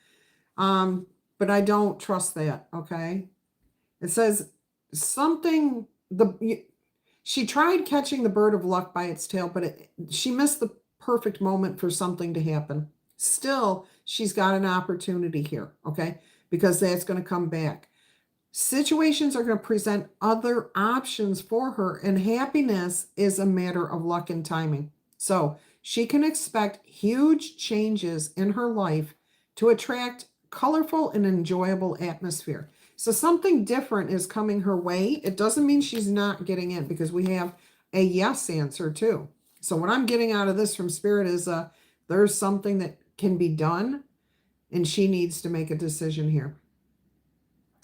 but I don't trust that, okay? It says something, she tried catching the bird of luck by its tail, but she missed the perfect moment for something to happen. Still, she's got an opportunity here, okay? Because that's going to come back. Situations are going to present other options for her, and happiness is a matter of luck and timing. So she can expect huge changes in her life to attract colorful and enjoyable atmosphere. So something different is coming her way. It doesn't mean she's not getting it, because we have a yes answer too. So what I'm getting out of this from Spirit is there's something that can be done, and she needs to make a decision here.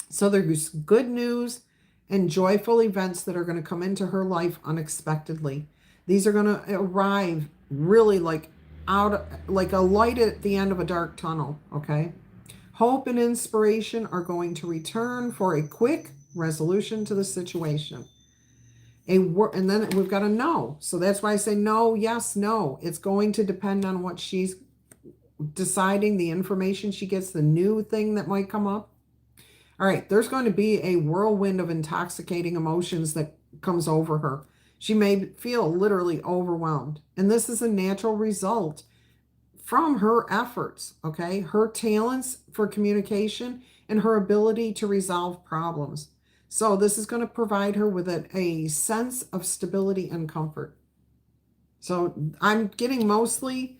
So there's good news and joyful events that are going to come into her life unexpectedly. These are going to arrive really like like a light at the end of a dark tunnel, okay? Hope and inspiration are going to return for a quick resolution to the situation. And then we've got a no. So that's why I say no, yes, no. It's going to depend on what she's deciding, the information she gets, the new thing that might come up. All right, there's going to be a whirlwind of intoxicating emotions that comes over her. She may feel literally overwhelmed. And this is a natural result from her efforts, okay? Her talents for communication and her ability to resolve problems. So this is going to provide her with a sense of stability and comfort. So I'm getting mostly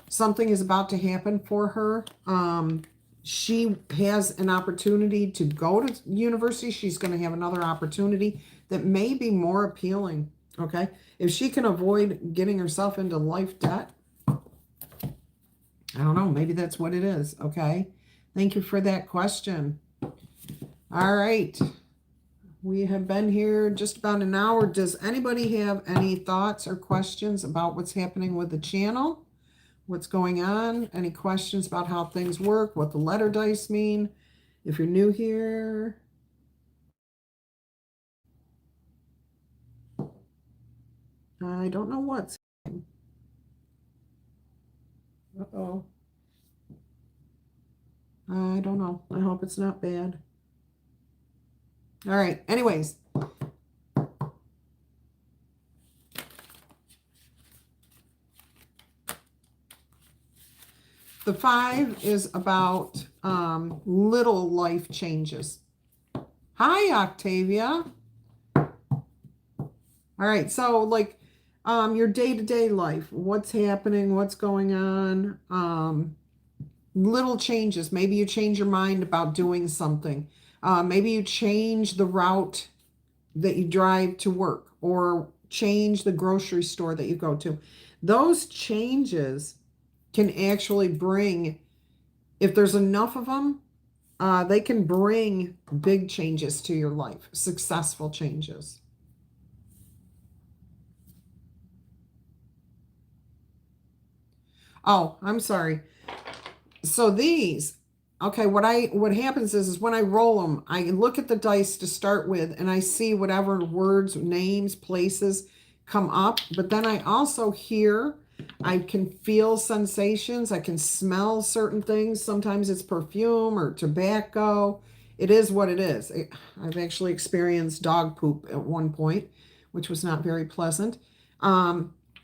something is about to happen for her. She has an opportunity to go to university. She's going to have another opportunity that may be more appealing, okay? If she can avoid getting herself into life debt, I don't know, maybe that's what it is, okay? Thank you for that question. All right. We have been here just about an hour. Does anybody have any thoughts or questions about what's happening with the channel? What's going on? Any questions about how things work, what the letter dice mean? If you're new here, I don't know what's happening. Uh-oh. I don't know. I hope it's not bad. All right. Anyways. The 5 is about little life changes. Hi, Octavia. All right. So like your day-to-day life, what's happening, what's going on, little changes. Maybe you change your mind about doing something. Maybe you change the route that you drive to work, or change the grocery store that you go to. Those changes can actually bring, if there's enough of them, they can bring big changes to your life, successful changes. Oh, I'm sorry. So these, okay, what happens is when I roll them, I look at the dice to start with, and I see whatever words, names, places come up. But then I also hear, I can feel sensations. I can smell certain things. Sometimes it's perfume or tobacco. It is what it is. I've actually experienced dog poop at one point, which was not very pleasant.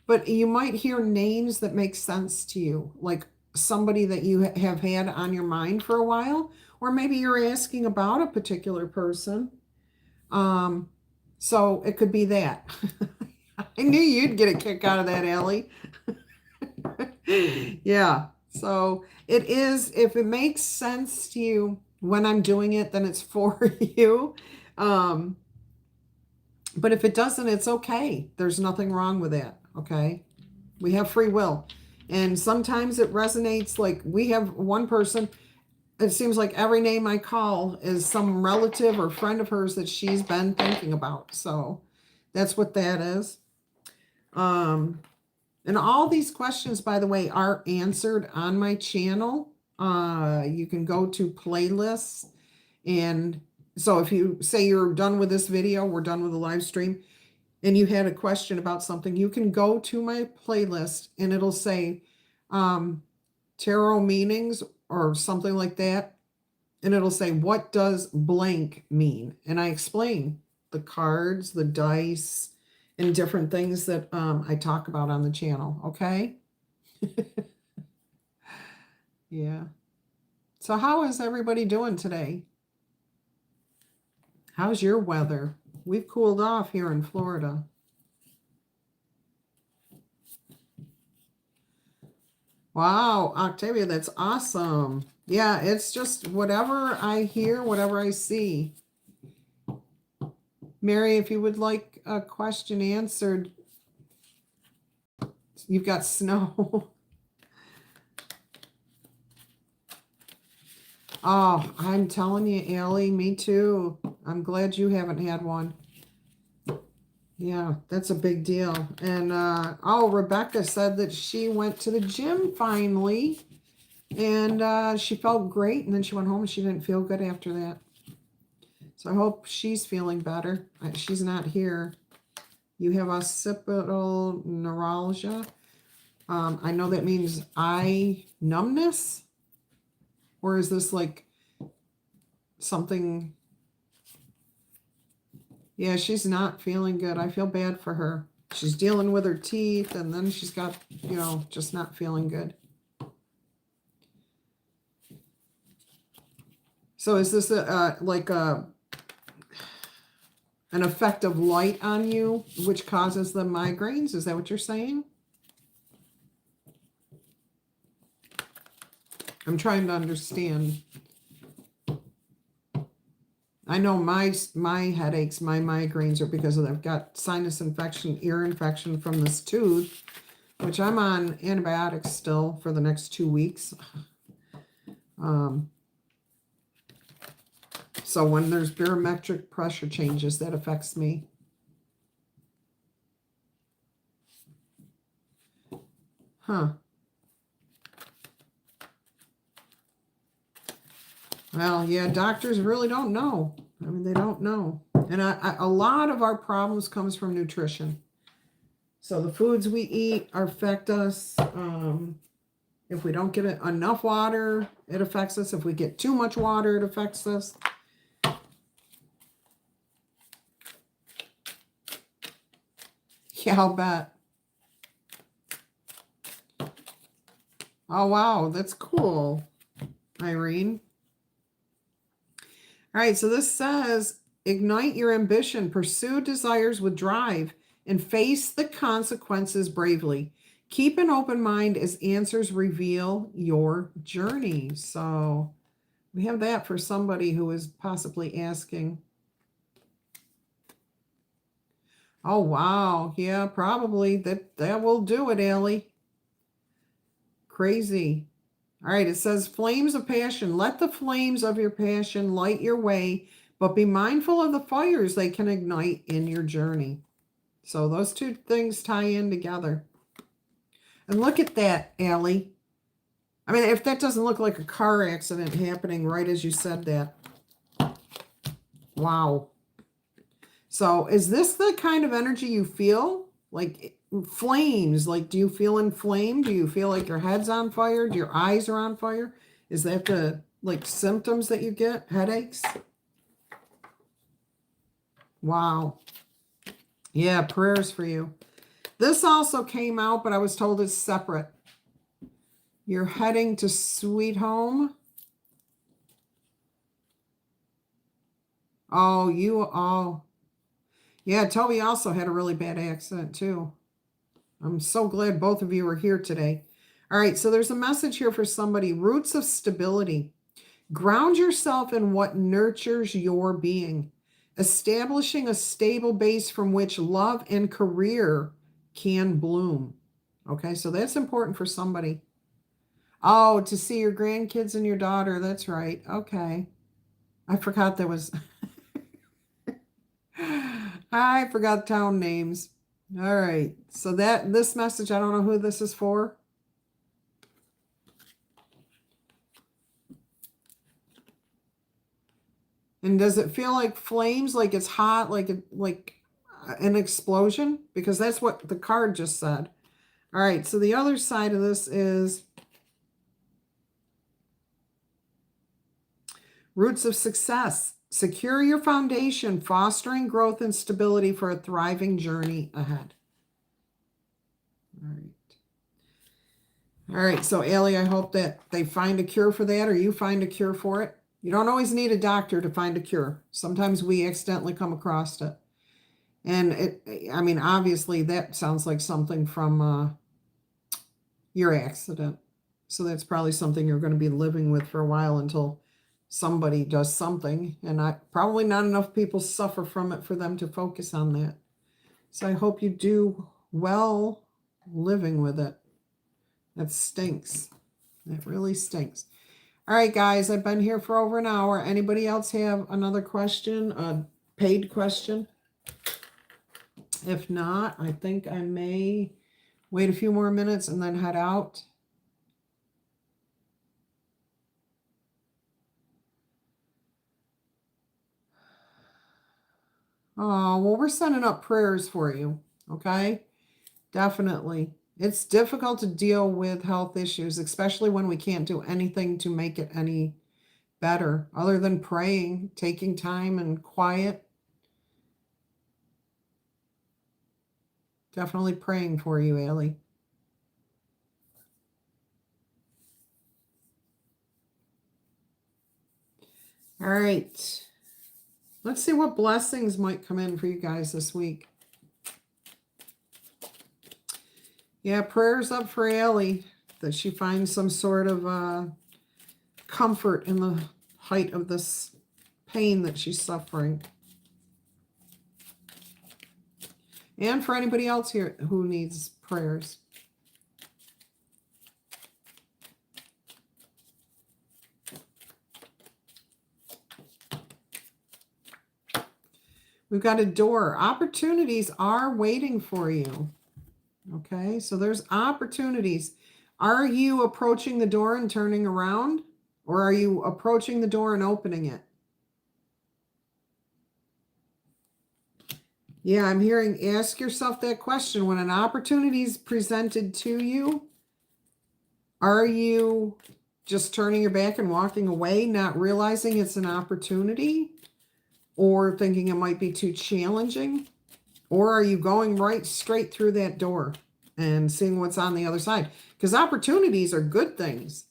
But you might hear names that make sense to you, like somebody that you have had on your mind for a while, or maybe you're asking about a particular person. So it could be that. I knew you'd get a kick out of that, Ellie. Yeah. So it is, if it makes sense to you when I'm doing it, then it's for you. But if it doesn't, it's okay. There's nothing wrong with that. Okay. We have free will. And sometimes it resonates. Like we have one person, it seems like every name I call is some relative or friend of hers that she's been thinking about. So that's what that is. And all these questions, by the way, are answered on my channel. You can go to playlists. And so if you say you're done with this video, we're done with the live stream, and you had a question about something, you can go to my playlist and it'll say tarot meanings or something like that. And it'll say, what does blank mean? And I explain the cards, the dice, and different things that I talk about on the channel. Okay. Yeah. So how is everybody doing today? How's your weather? We've cooled off here in Florida. Wow, Octavia, that's awesome. Yeah, it's just whatever I hear, whatever I see. Mary, if you would like a question answered, you've got snow. Oh, I'm telling you, Allie, me too. I'm glad you haven't had one. Yeah, that's a big deal. And oh, Rebecca said that she went to the gym finally and she felt great, and then she went home and she didn't feel good after that. So I hope she's feeling better. She's not here. You have occipital neuralgia. I know that means eye numbness, or is this like something? Yeah, she's not feeling good. I feel bad for her. She's dealing with her teeth, and then she's got, just not feeling good. So is this like an effect of light on you, which causes the migraines? Is that what you're saying? I'm trying to understand. I know my headaches, my migraines are because I've got sinus infection, ear infection from this tooth, which I'm on antibiotics still for the next 2 weeks. So when there's barometric pressure changes, that affects me. Huh. Well, yeah, doctors really don't know. I mean, they don't know. And a lot of our problems comes from nutrition. So the foods we eat affect us. If we don't get enough water, it affects us. If we get too much water, it affects us. Yeah, I'll bet. Oh, wow, that's cool, Irene. All right, so this says, ignite your ambition, pursue desires with drive, and face the consequences bravely. Keep an open mind as answers reveal your journey. So we have that for somebody who is possibly asking. Oh, wow. Yeah, probably. That will do it, Allie. Crazy. All right, it says flames of passion. Let the flames of your passion light your way, but be mindful of the fires they can ignite in your journey. So those two things tie in together. And look at that, Allie. I mean, if that doesn't look like a car accident happening right as you said that. Wow. So is this the kind of energy you feel? Like flames? Like, do you feel inflamed? Do you feel like your head's on fire? Do your eyes are on fire? Is that the like symptoms that you get? Headaches? Wow. Yeah, prayers for you. This also came out, but I was told it's separate. You're heading to Sweet Home. Oh. Yeah, Toby also had a really bad accident too. I'm so glad both of you are here today. All right, so there's a message here for somebody. Roots of stability. Ground yourself in what nurtures your being, establishing a stable base from which love and career can bloom. Okay, so that's important for somebody. Oh, to see your grandkids and your daughter. That's right. Okay. I forgot there was... I forgot town names. All right. So this message, I don't know who this is for. And does it feel like flames, like it's hot, like an explosion? Because that's what the card just said. All right. So the other side of this is roots of success. Secure your foundation, fostering growth and stability for a thriving journey ahead. All right. All right. So, Allie, I hope that they find a cure for that or you find a cure for it. You don't always need a doctor to find a cure. Sometimes we accidentally come across it. And I mean, obviously that sounds like something from your accident. So that's probably something you're going to be living with for a while until somebody does something. And probably not enough people suffer from it for them to focus on that. So I hope you do well living with it. That stinks. It really stinks. All right, guys, I've been here for over an hour. Anybody else have another question, a paid question? If not, I think I may wait a few more minutes and then head out. Oh, well, we're sending up prayers for you, okay? Definitely. It's difficult to deal with health issues, especially when we can't do anything to make it any better other than praying, taking time and quiet. Definitely praying for you, Allie. All right. Let's see what blessings might come in for you guys this week. Yeah, prayers up for Allie, that she finds some sort of comfort in the height of this pain that she's suffering. And for anybody else here who needs prayers. We've got a door. Opportunities are waiting for you. Okay, so there's opportunities. Are you approaching the door and turning around? Or are you approaching the door and opening it? Yeah, I'm hearing, ask yourself that question. When an opportunity is presented to you, are you just turning your back and walking away, not realizing it's an opportunity? Or thinking it might be too challenging? Or are you going right straight through that door and seeing what's on the other side? Because opportunities are good things.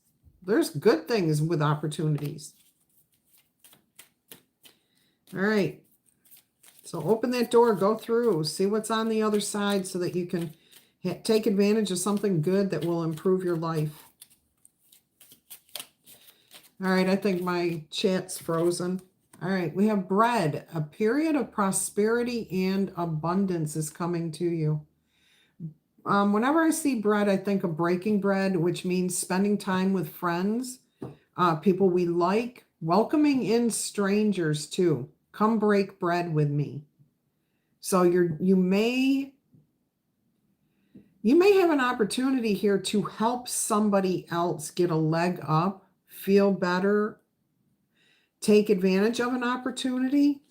There's good things with opportunities. All right. So open that door, go through, see what's on the other side so that you can take advantage of something good that will improve your life. All right, I think my chat's frozen. All right, we have bread. A period of prosperity and abundance is coming to you. Whenever I see bread, I think of breaking bread, which means spending time with friends, people we like, welcoming in strangers too. Come break bread with me. So you may have an opportunity here to help somebody else get a leg up, feel better, take advantage of an opportunity.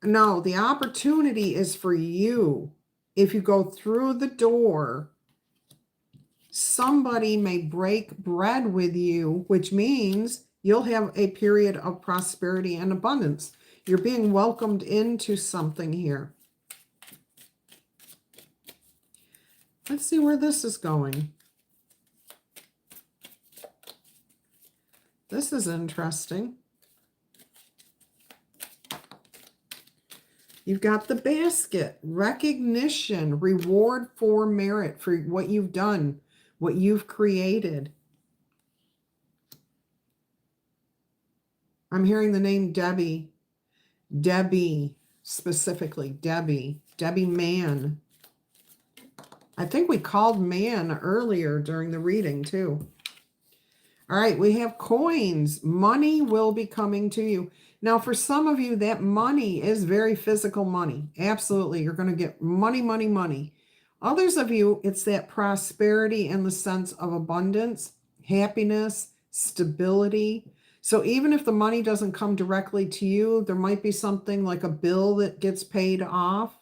No, the opportunity is for you. If you go through the door, somebody may break bread with you, which means you'll have a period of prosperity and abundance. You're being welcomed into something here. Let's see where this is going. This is interesting. You've got the basket, recognition, reward for merit for what you've done, what you've created. I'm hearing the name Debbie. Debbie, specifically, Debbie Mann. I think we called Mann earlier during the reading too. All right, we have coins. Money will be coming to you. Now, for some of you, that money is very physical money. Absolutely, you're going to get money, money, money. Others of you, it's that prosperity and the sense of abundance, happiness, stability. So even if the money doesn't come directly to you, there might be something like a bill that gets paid off.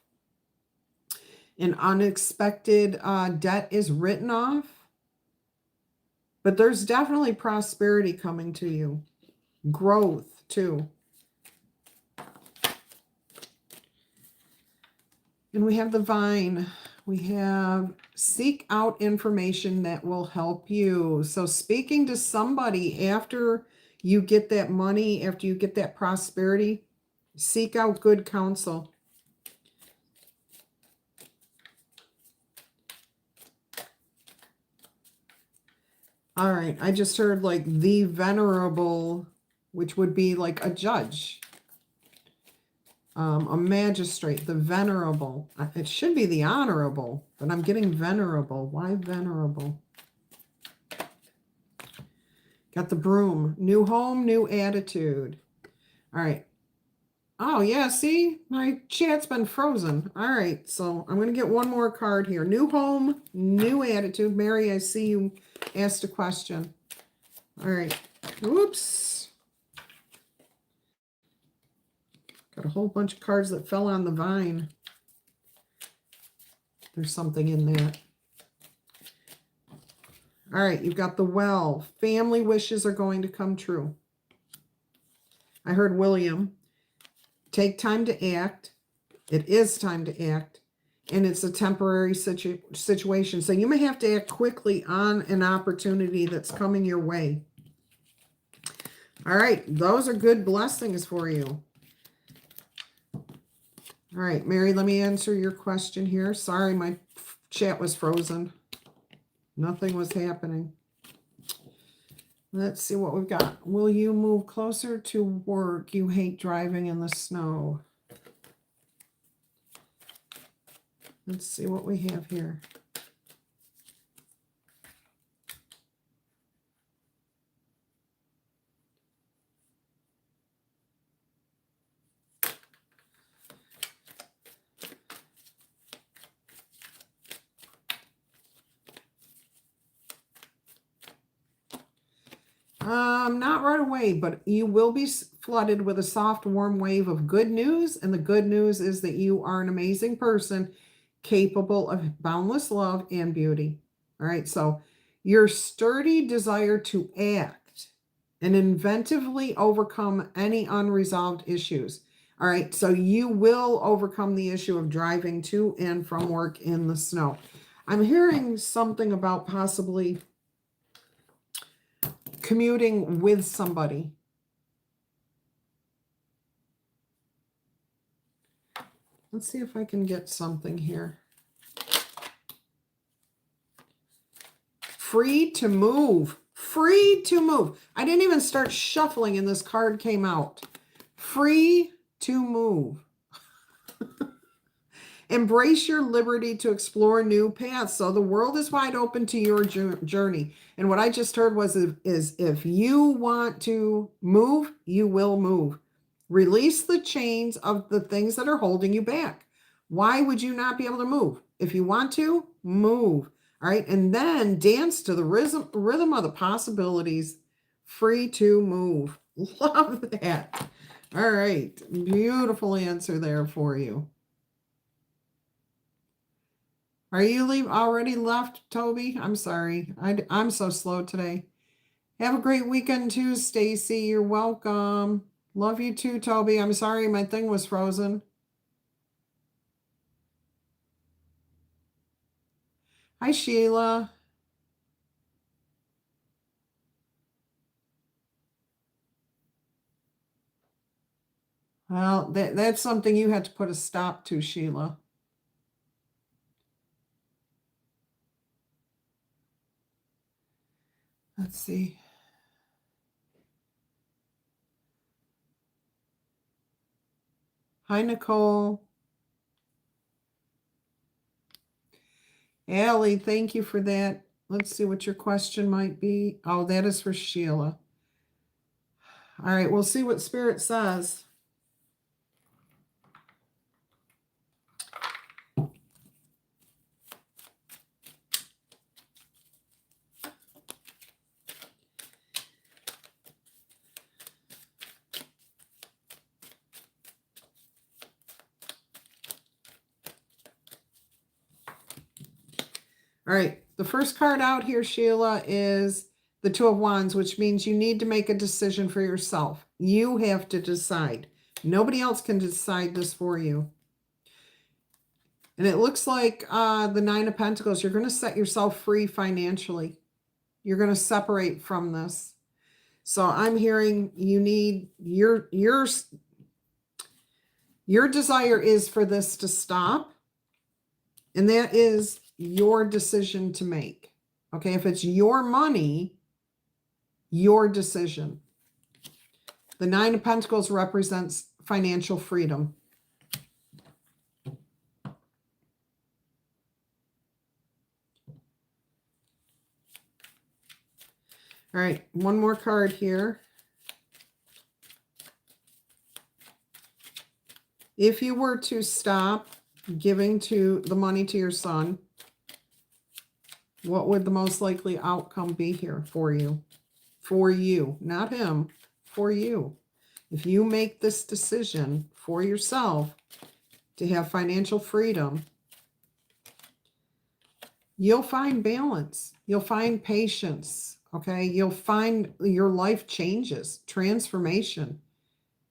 An unexpected debt is written off. But there's definitely prosperity coming to you. Growth, too. And we have the vine. We have seek out information that will help you. So speaking to somebody after you get that money, after you get that prosperity, seek out good counsel. All right. I just heard like the venerable, which would be like a judge, a magistrate, the venerable. It should be the honorable, but I'm getting venerable. Why venerable? Got the broom. New home, new attitude. All right. Oh, yeah, see? My chat's been frozen. All right, so I'm going to get one more card here. New home, new attitude. Mary, I see you asked a question. All right. Whoops. Got a whole bunch of cards that fell on the vine. There's something in that. All right, you've got the well. Family wishes are going to come true. I heard William. Take time to act. It is time to act. And it's a temporary situation. So you may have to act quickly on an opportunity that's coming your way. All right, those are good blessings for you. All right, Mary, let me answer your question here. Sorry, my chat was frozen. Nothing was happening. Let's see what we've got. Will you move closer to work? You hate driving in the snow. Let's see what we have here. Not right away, but you will be flooded with a soft, warm wave of good news. And the good news is that you are an amazing person, capable of boundless love and beauty. All right, so your sturdy desire to act and inventively overcome any unresolved issues. All right, so you will overcome the issue of driving to and from work in the snow. I'm hearing something about possibly commuting with somebody. Let's see if I can get something here. Free to move. Free to move. I didn't even start shuffling and this card came out. Free to move. Embrace your liberty to explore new paths. So the world is wide open to your journey. And what I just heard was is if you want to move, you will move. Release the chains of the things that are holding you back. Why would you not be able to move? If you want to, move. All right. And then dance to the rhythm of the possibilities. Free to move. Love that. All right. Beautiful answer there for you. Are you already left, Toby? I'm sorry. I'm so slow today. Have a great weekend too, Stacy. You're welcome. Love you too, Toby. I'm sorry my thing was frozen. Hi, Sheila. Well, that's something you had to put a stop to, Sheila. Let's see. Hi, Nicole. Allie, thank you for that. Let's see what your question might be. Oh, that is for Sheila. All right, we'll see what Spirit says. All right, the first card out here, Sheila, is the Two of Wands, which means you need to make a decision for yourself. You have to decide. Nobody else can decide this for you. And it looks like the Nine of Pentacles, you're going to set yourself free financially. You're going to separate from this. So I'm hearing you need your desire is for this to stop. And that is your decision to make. Okay, if it's your money, your decision. The Nine of Pentacles represents financial freedom. All right, one more card here. If you were to stop giving the money to your son, what would the most likely outcome be here for you? For you, not him, for you. If you make this decision for yourself to have financial freedom, you'll find balance. You'll find patience. Okay, you'll find your life changes, transformation.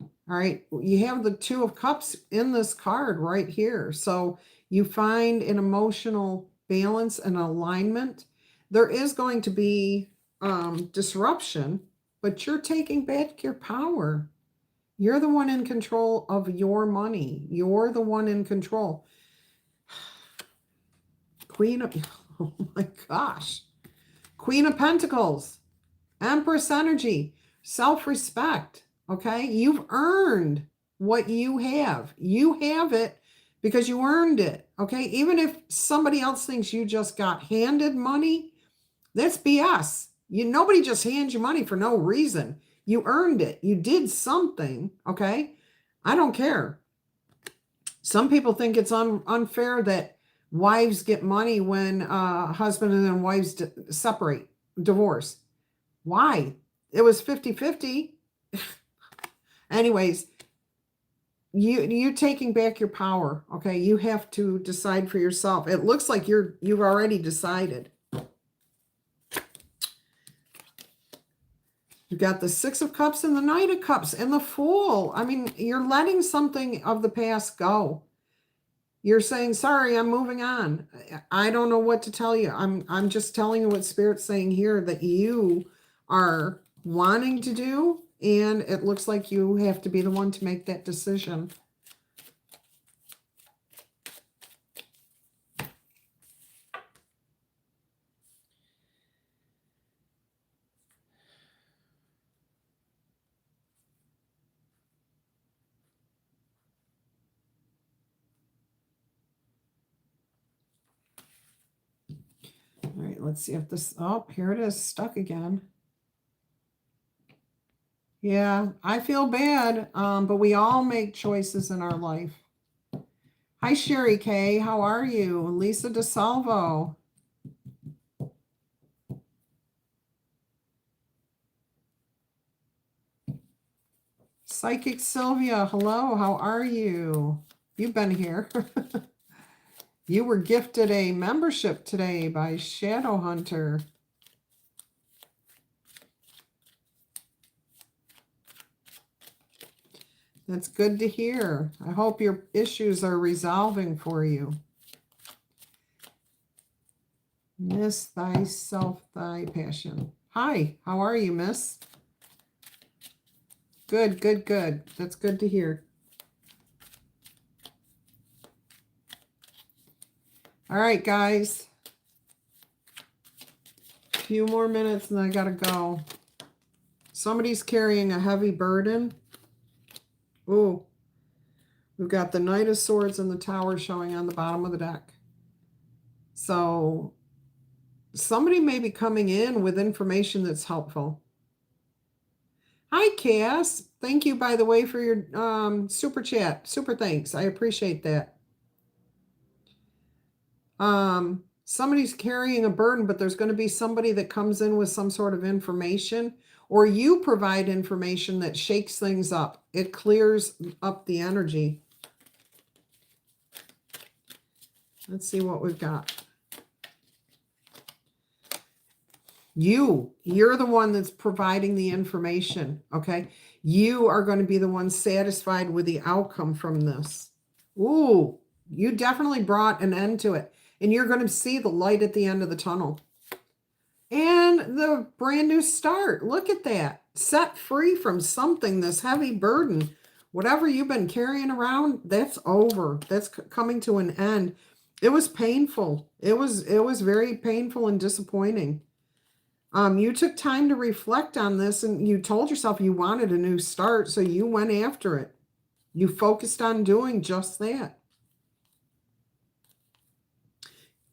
All right, you have the Two of Cups in this card right here. So you find an emotional balance and alignment. There is going to be disruption, but you're taking back your power. You're the one in control of your money. You're the one in control. Queen of, oh my gosh. Queen of Pentacles, Empress energy, self-respect, okay? You've earned what you have. You have it because you earned it, okay? Even if somebody else thinks you just got handed money, that's BS. Nobody just hands you money for no reason. You earned it. You did something, okay? I don't care. Some people think it's unfair that wives get money when husband and then wives separate, divorce. Why? It was 50-50. Anyways, you're taking back your power, okay? You have to decide for yourself. It looks like you've already decided. You've got the Six of Cups and the Knight of Cups and the Fool. I mean, you're letting something of the past go. You're saying, sorry, I'm moving on. I don't know what to tell you. I'm just telling you what Spirit's saying here that you are wanting to do, and it looks like you have to be the one to make that decision. All right, let's see if this, oh, here it is, stuck again. Yeah, I feel bad, but we all make choices in our life. Hi, Sherry K. How are you? Lisa DeSalvo. Psychic Sylvia, hello. How are you? You've been here. You were gifted a membership today by Shadow Hunter. That's good to hear. I hope your issues are resolving for you. Miss thyself, thy passion. Hi, how are you, miss? Good, good, good. That's good to hear. All right, guys. A few more minutes and I gotta go. Somebody's carrying a heavy burden. Ooh. We've got the Knight of Swords and the Tower showing on the bottom of the deck. So somebody may be coming in with information that's helpful. Hi, Cass. Thank you, by the way, for your super chat. Super thanks. I appreciate that. Somebody's carrying a burden, but there's going to be somebody that comes in with some sort of information, or you provide information that shakes things up. It clears up the energy. Let's see what we've got. You're the one that's providing the information, okay? You are going to be the one satisfied with the outcome from this. Ooh, you definitely brought an end to it. And you're going to see the light at the end of the tunnel. And the brand new start. Look at that. Set free from something, this heavy burden. Whatever you've been carrying around, that's over. That's coming to an end. It was painful. It was very painful and disappointing. You took time to reflect on this and you told yourself you wanted a new start, so you went after it. You focused on doing just that.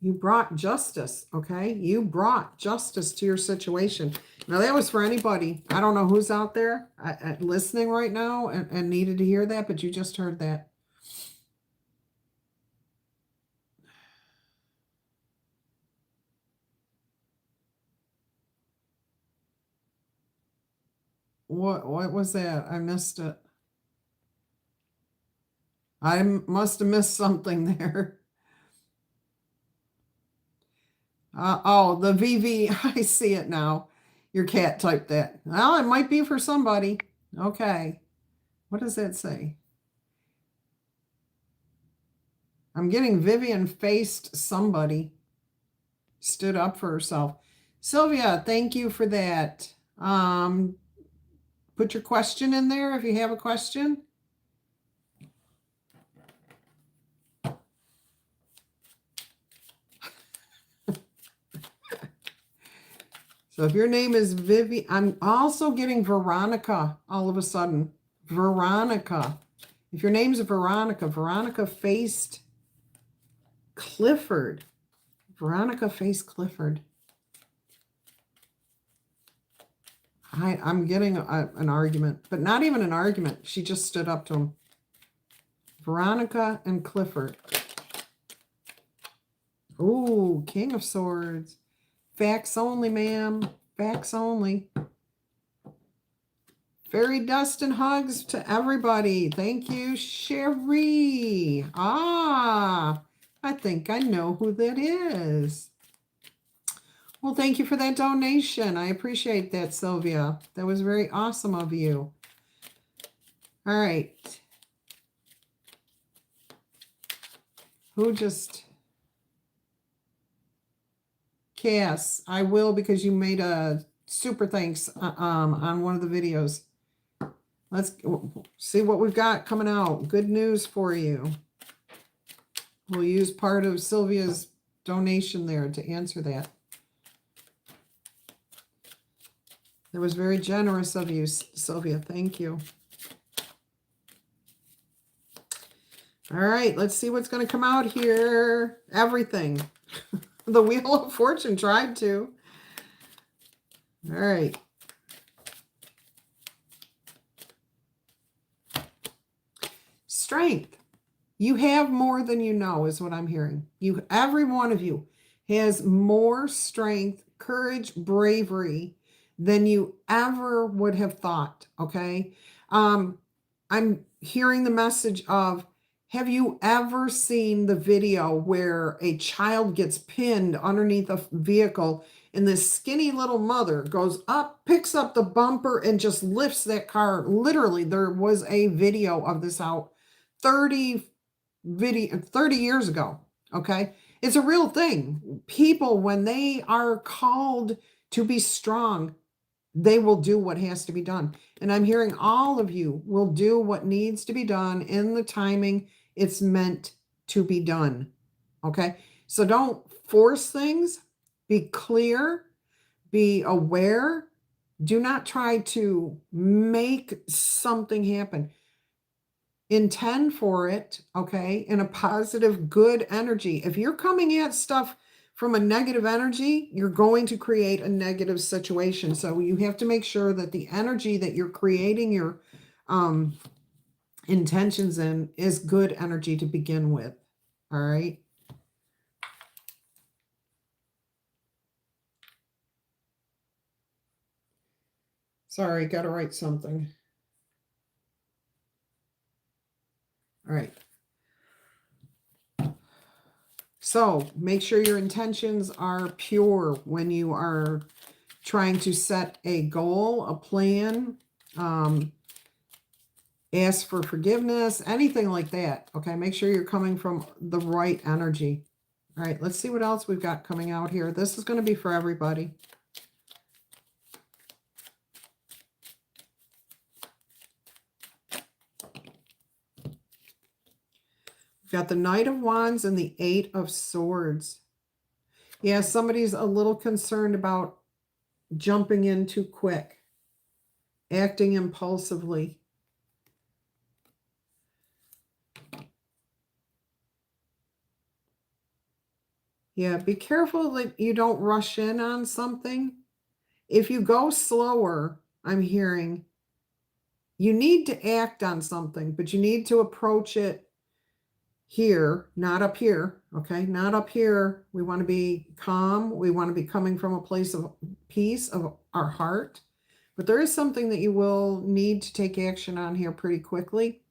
You brought justice, okay? You brought justice to your situation. Now, that was for anybody. I don't know who's out there listening right now and needed to hear that, but you just heard that. What was that? I missed it. I must have missed something there. Oh, the VV. I see it now. Your cat typed that. Well, it might be for somebody. Okay. What does that say? I'm getting Vivian faced somebody. Stood up for herself. Sylvia, thank you for that. Put your question in there if you have a question. So if your name is Vivi, I'm also getting Veronica all of a sudden. Veronica. If your name's Veronica, Veronica faced Clifford. Veronica faced Clifford. I'm getting an argument, but not even an argument. She just stood up to him. Veronica and Clifford. Ooh, King of Swords. Facts only, ma'am. Facts only. Fairy dust and hugs to everybody. Thank you, Sherry. Ah, I think I know who that is. Well, thank you for that donation. I appreciate that, Sylvia. That was very awesome of you. All right. Who just... Cass, I will, because you made a super thanks on one of the videos. Let's see what we've got coming out. Good news for you. We'll use part of Sylvia's donation there to answer that. That was very generous of you, Sylvia. Thank you. All right, let's see what's going to come out here. Everything. The Wheel of Fortune tried to. All right. Strength. You have more than you know is what I'm hearing. Every one of you has more strength, courage, bravery than you ever would have thought, okay? I'm hearing the message of, have you ever seen the video where a child gets pinned underneath a vehicle and this skinny little mother goes up, picks up the bumper, and just lifts that car? Literally, there was a video of this out 30 years ago, okay? It's a real thing. People, when they are called to be strong, they will do what has to be done. And I'm hearing all of you will do what needs to be done in the timing it's meant to be done. Okay? So don't force things. Be clear. Be aware. Do not try to make something happen. Intend for it, okay, in a positive, good energy. If you're coming at stuff from a negative energy, you're going to create a negative situation. So you have to make sure that the energy that you're creating your intentions in is good energy to begin with. All right. Sorry, got to write something. All right. So make sure your intentions are pure when you are trying to set a goal, a plan, ask for forgiveness, anything like that. Okay, make sure you're coming from the right energy. All right, let's see what else we've got coming out here. This is going to be for everybody. We've got the Knight of Wands and the Eight of Swords. Yeah, somebody's a little concerned about jumping in too quick, acting impulsively. Yeah, be careful that you don't rush in on something. If you go slower, I'm hearing, you need to act on something, but you need to approach it here, not up here, okay? Not up here. We want to be calm. We want to be coming from a place of peace of our heart. But there is something that you will need to take action on here pretty quickly.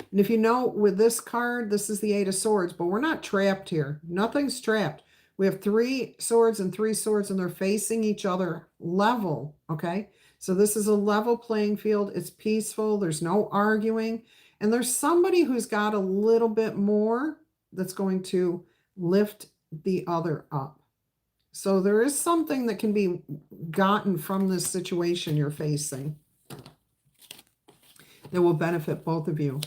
And if you know, with this card, this is the Eight of Swords, but we're not trapped here. Nothing's trapped. We have 3 swords and 3 swords, and they're facing each other level, okay? So this is a level playing field. It's peaceful. There's no arguing. And there's somebody who's got a little bit more that's going to lift the other up. So there is something that can be gotten from this situation you're facing that will benefit both of you.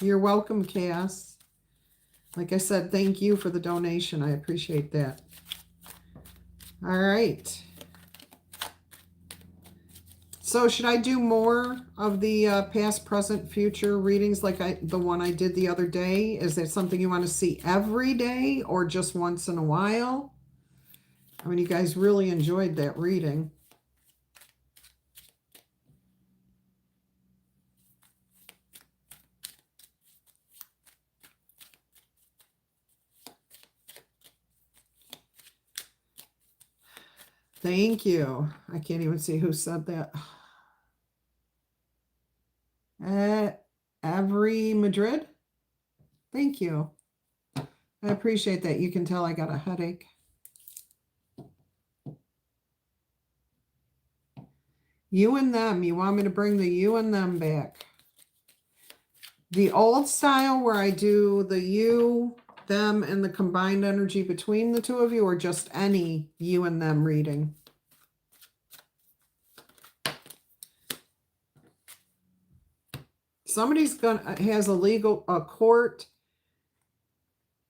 You're welcome, Cass. Like I said, thank you for the donation. I appreciate that. All right. So should I do more of the past, present, future readings like the one I did the other day? Is that something you want to see every day or just once in a while? I mean, you guys really enjoyed that reading. Thank you. I can't even see who said that. Avery Madrid. Thank you. I appreciate that. You can tell I got a headache. You and them. You want me to bring the you and them back. The old style where I do the you, them, and the combined energy between the two of you, or just any you and them reading? Somebody's has a court.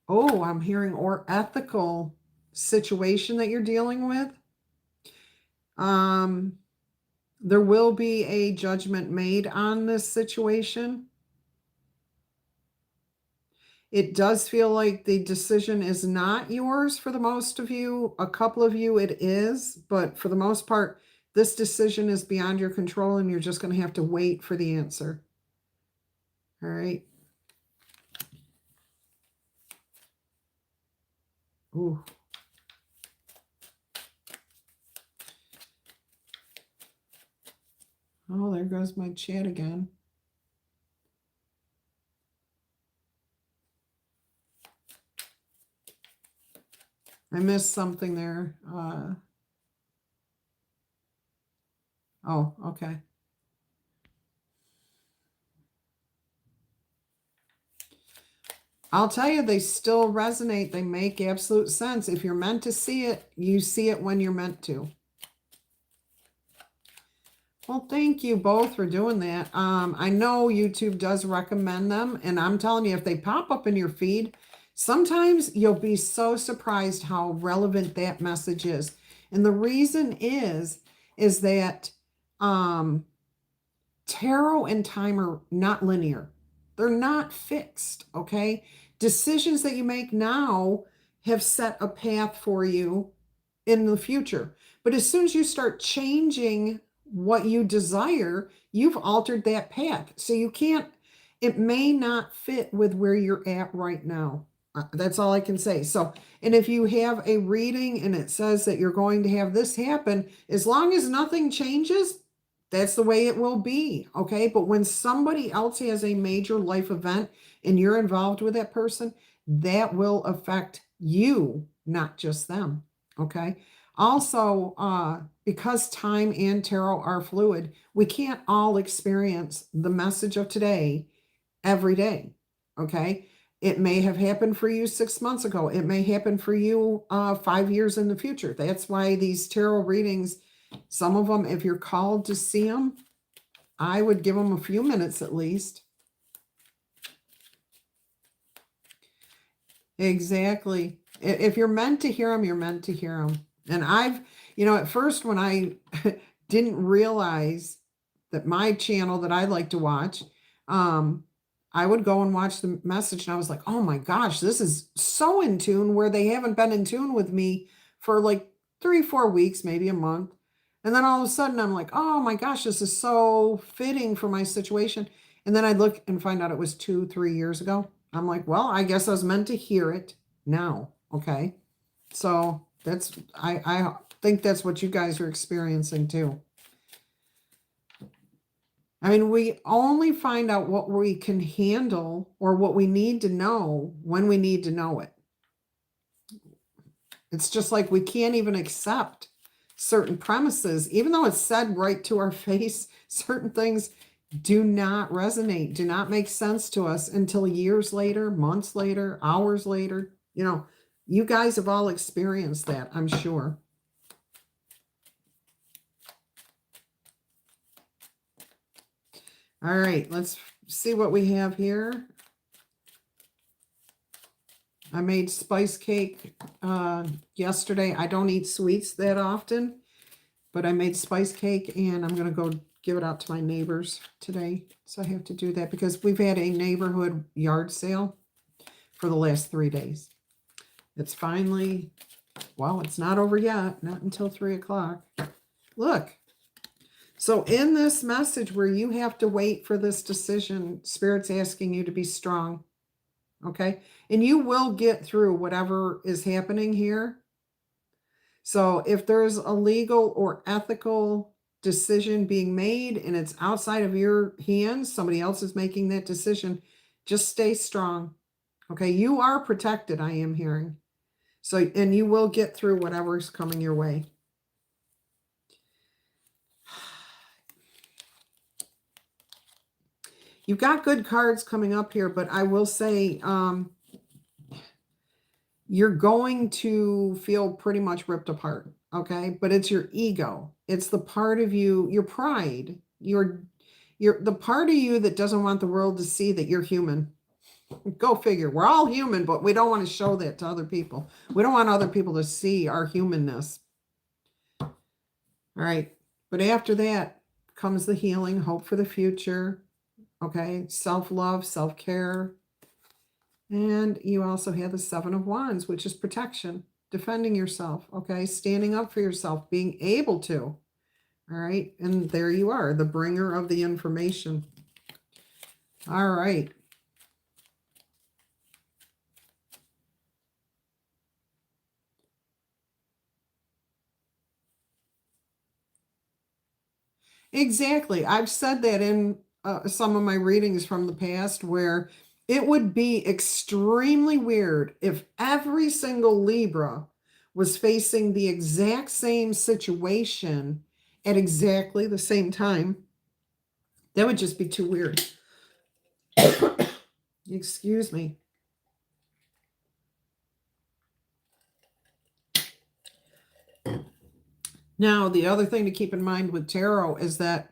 Oh, I'm hearing or ethical situation that you're dealing with. There will be a judgment made on this situation. It does feel like the decision is not yours for the most of you. A couple of you it is, but for the most part, this decision is beyond your control and you're just going to have to wait for the answer. All right. Ooh. Oh, there goes my chat again. I missed something there. Oh, okay. I'll tell you, they still resonate. They make absolute sense. If you're meant to see it, you see it when you're meant to. Well, thank you both for doing that. I know YouTube does recommend them, and I'm telling you, if they pop up in your feed, sometimes you'll be so surprised how relevant that message is. And the reason is that tarot and time are not linear. They're not fixed, okay? Decisions that you make now have set a path for you in the future. But as soon as you start changing what you desire, you've altered that path. So you can't, it may not fit with where you're at right now. That's all I can say. So, and if you have a reading and it says that you're going to have this happen, as long as nothing changes, that's the way it will be, okay? But when somebody else has a major life event and you're involved with that person, that will affect you, not just them, okay? Also, because time and tarot are fluid, we can't all experience the message of today every day, okay? It may have happened for you 6 months ago. It may happen for you 5 years in the future. That's why these tarot readings, some of them, if you're called to see them, I would give them a few minutes at least. Exactly. If you're meant to hear them, you're meant to hear them. And at first when I didn't realize that my channel that I like to watch, um, I would go and watch the message and I was like, oh my gosh, this is so in tune where they haven't been in tune with me for like 3, 4 weeks, maybe a month. And then all of a sudden I'm like, oh my gosh, this is so fitting for my situation. And then I look and find out it was 2, 3 years ago. I'm like, well, I guess I was meant to hear it now. Okay. So I think that's what you guys are experiencing too. I mean, we only find out what we can handle or what we need to know when we need to know it. It's just like we can't even accept certain premises, even though it's said right to our face, certain things do not resonate, do not make sense to us until years later, months later, hours later. You guys have all experienced that, I'm sure. All right, let's see what we have here. I made spice cake yesterday. I don't eat sweets that often, but I made spice cake and I'm going to go give it out to my neighbors today. So I have to do that because we've had a neighborhood yard sale for the last 3 days. It's finally, well, it's not over yet, not until 3 o'clock. Look. So in this message where you have to wait for this decision, Spirit's asking you to be strong. Okay. And you will get through whatever is happening here. So if there's a legal or ethical decision being made and it's outside of your hands, somebody else is making that decision, just stay strong. Okay. You are protected, I am hearing. So, and you will get through whatever's coming your way. You've got good cards coming up here, but I will say you're going to feel pretty much ripped apart, okay? But it's your ego. It's the part of you, your pride, you're the part of you that doesn't want the world to see that you're human. Go figure. We're all human, but we don't want to show that to other people. We don't want other people to see our humanness. All right. But after that comes the healing, hope for the future. Okay. Self-love, self-care. And you also have the 7 of Wands, which is protection, defending yourself. Okay. Standing up for yourself, being able to. All right. And there you are, the bringer of the information. All right. Exactly. I've said that in some of my readings from the past where it would be extremely weird if every single Libra was facing the exact same situation at exactly the same time. That would just be too weird. Excuse me. Now, the other thing to keep in mind with tarot is that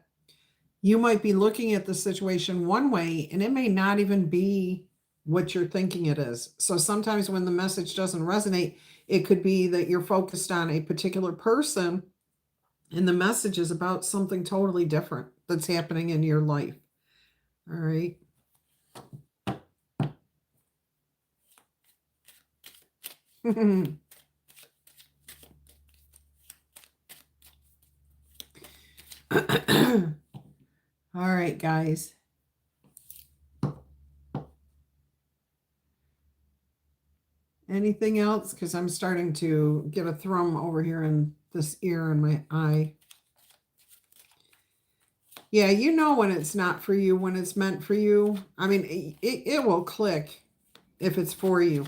you might be looking at the situation one way and it may not even be what you're thinking it is. So sometimes when the message doesn't resonate, it could be that you're focused on a particular person and the message is about something totally different that's happening in your life. All right. All right, guys. Anything else? Because I'm starting to get a thrum over here in this ear and my eye. Yeah, you know when it's not for you, when it's meant for you. I mean, it will click if it's for you.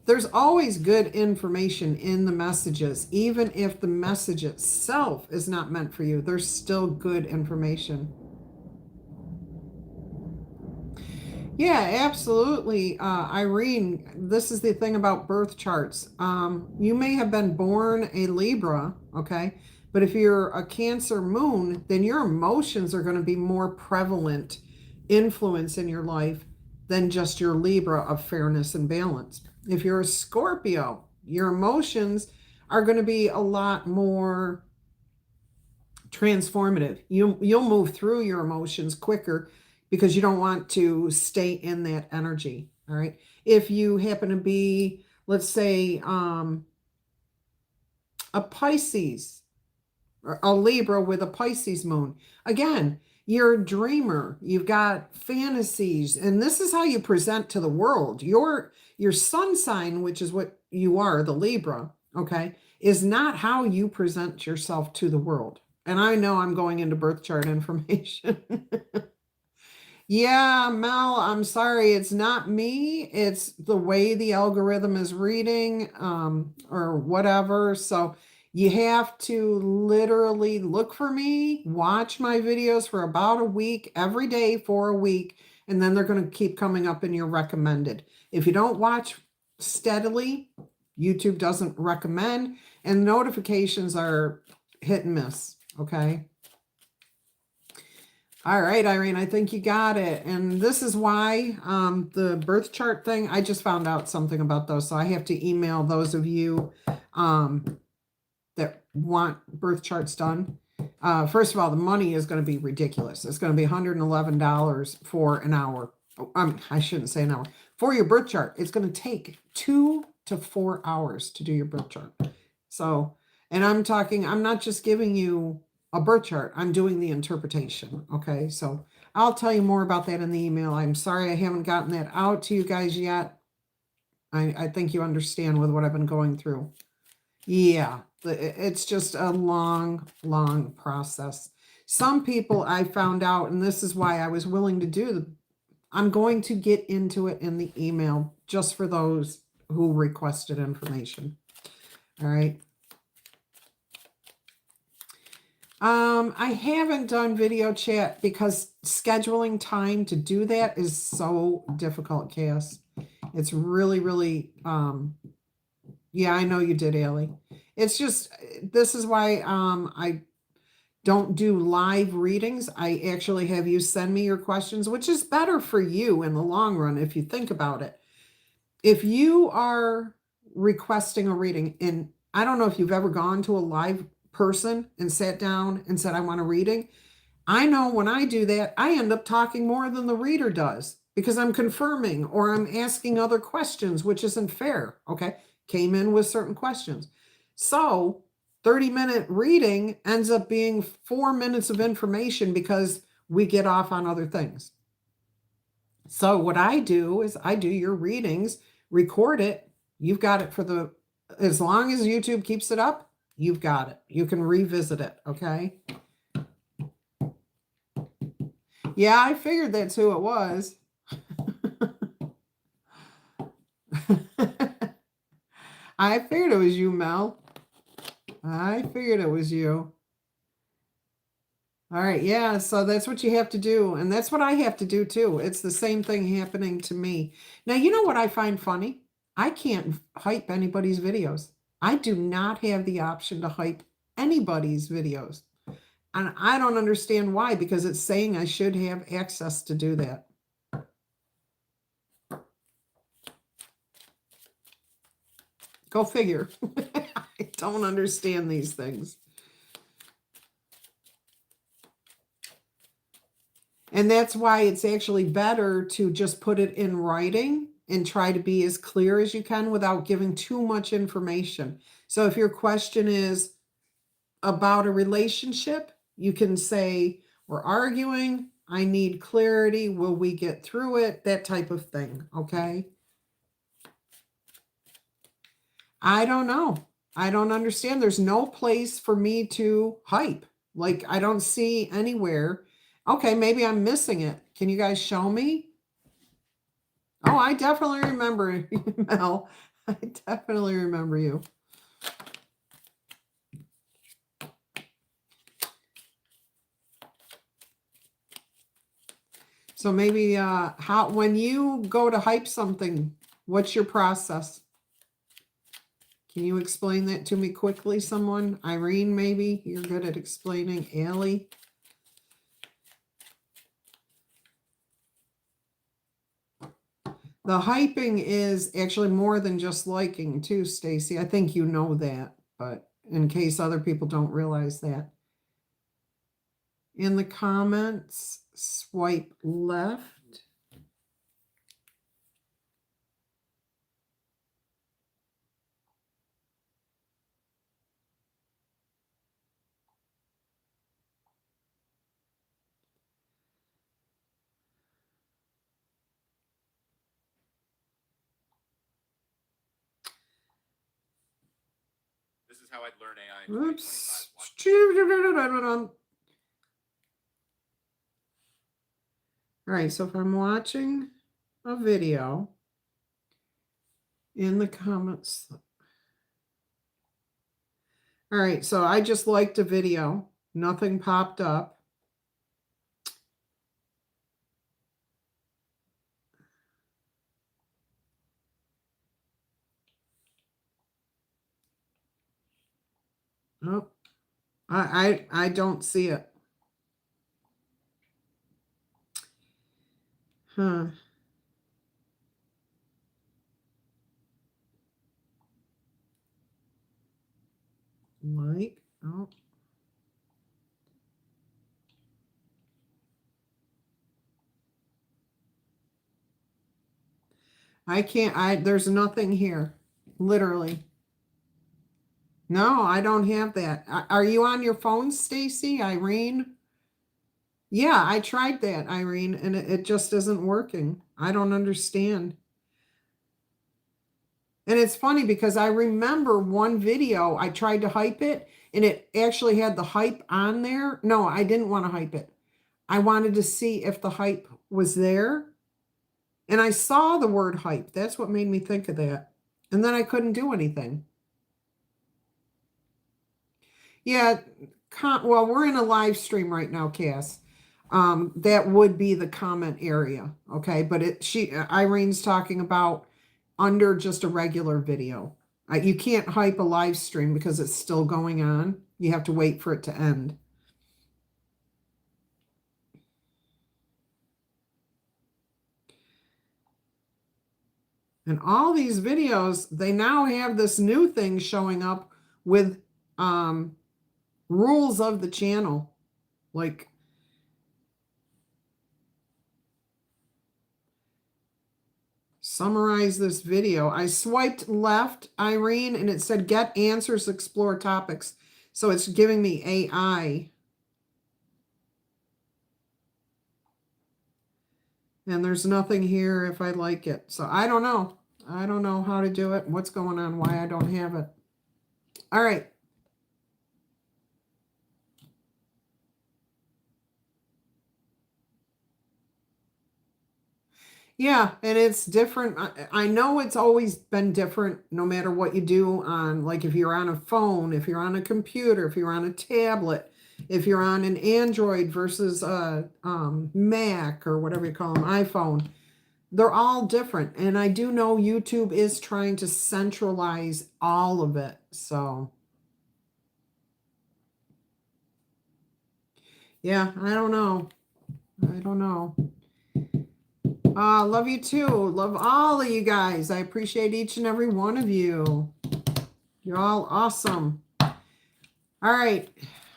There's always good information in the messages. Even if the message itself is not meant for you, there's still good information. Yeah, absolutely. Irene, this is the thing about birth charts. You may have been born a Libra, okay? But if you're a Cancer moon, then your emotions are going to be more prevalent influence in your life than just your Libra of fairness and balance. If you're a Scorpio, your emotions are going to be a lot more transformative. You'll move through your emotions quicker because you don't want to stay in that energy. All right. If you happen to be, let's say, a Pisces or a Libra with a Pisces moon, again, you're a dreamer. You've got fantasies, and this is how you present to the world. Your sun sign, which is what you are, the Libra, okay, is not how you present yourself to the world. And I know I'm going into birth chart information. Yeah, Mel, I'm sorry. It's not me. It's the way the algorithm is reading, or whatever. So you have to literally look for me, watch my videos for about a week, every day for a week, and then they're going to keep coming up in your recommended. If you don't watch steadily, YouTube doesn't recommend, and notifications are hit and miss, okay? All right, Irene, I think you got it. And this is why the birth chart thing, I just found out something about those. So I have to email those of you that want birth charts done. First of all, the money is going to be ridiculous. It's going to be $111 for an hour. I shouldn't say an hour. For your birth chart, it's going to take 2 to 4 hours to do your birth chart. So, and I'm not just giving you a birth chart, I'm doing the interpretation. Okay, so I'll tell you more about that in the email. I'm sorry I haven't gotten that out to you guys yet. I think you understand with what I've been going through. Yeah, it's just a long, long process. Some people I found out, and this is why I was willing to do, I'm going to get into it in the email just for those who requested information. All right. I haven't done video chat because scheduling time to do that is so difficult, Cass. It's really, really, yeah, I know you did, Allie. It's just, this is why I don't do live readings. I actually have you send me your questions, which is better for you in the long run if you think about it. If you are requesting a reading, and I don't know if you've ever gone to a live person and sat down and said, I want a reading. I know when I do that, I end up talking more than the reader does because I'm confirming or I'm asking other questions, which isn't fair. Okay. Came in with certain questions. So 30-minute reading ends up being 4 minutes of information because we get off on other things. So what I do is I do your readings, record it. You've got it for as long as YouTube keeps it up, you've got it. You can revisit it, okay? Yeah, I figured that's who it was. I figured it was you, Mel. I figured it was you. All right, yeah, so that's what you have to do. And that's what I have to do too. It's the same thing happening to me. Now, you know what I find funny? I can't hype anybody's videos. I do not have the option to hype anybody's videos. And I don't understand why, because it's saying I should have access to do that. Go figure. I don't understand these things. And that's why it's actually better to just put it in writing and try to be as clear as you can without giving too much information. So if your question is about a relationship, you can say, we're arguing, I need clarity, will we get through it? That type of thing, okay? I don't know. I don't understand. There's no place for me to hype. Like, I don't see anywhere. Okay, maybe I'm missing it. Can you guys show me? Oh, I definitely remember you, Mel. I definitely remember you. So maybe when you go to hype something, what's your process? Can you explain that to me quickly, someone? Irene, maybe? You're good at explaining. Allie? The hyping is actually more than just liking too, Stacy. I think you know that. but in case other people don't realize that. In the comments, swipe left. This is how I'd learn AI in Oops. 2025. All right, so if I'm watching a video in the comments. All right, so I just liked a video. Nothing popped up. Oh, I don't see it. Huh. Like, oh. I can't, there's nothing here, literally. No, I don't have that. Are you on your phone, Stacy, Irene? Yeah, I tried that, Irene, and it just isn't working. I don't understand. And it's funny because I remember one video, I tried to hype it, and it actually had the hype on there. No, I didn't want to hype it. I wanted to see if the hype was there. And I saw the word hype. That's what made me think of that. And then I couldn't do anything. Yeah, well, we're in a live stream right now, Cass. That would be the comment area, okay? But Irene's talking about under just a regular video. You can't hype a live stream because it's still going on. You have to wait for it to end. And all these videos, they now have this new thing showing up with rules of the channel. Like, summarize this video. I swiped left, Irene, and it said get answers, explore topics. So it's giving me AI. And there's nothing here if I like it. So I don't know. I don't know how to do it, what's going on, why I don't have it. All right. Yeah, and it's different. I know it's always been different no matter what you do on, like if you're on a phone, if you're on a computer, if you're on a tablet, if you're on an Android versus a Mac or whatever you call them, iPhone. They're all different. And I do know YouTube is trying to centralize all of it. So, yeah, I don't know. I don't know. Love you too. Love all of you guys. I appreciate each and every one of you. You're all awesome. All right.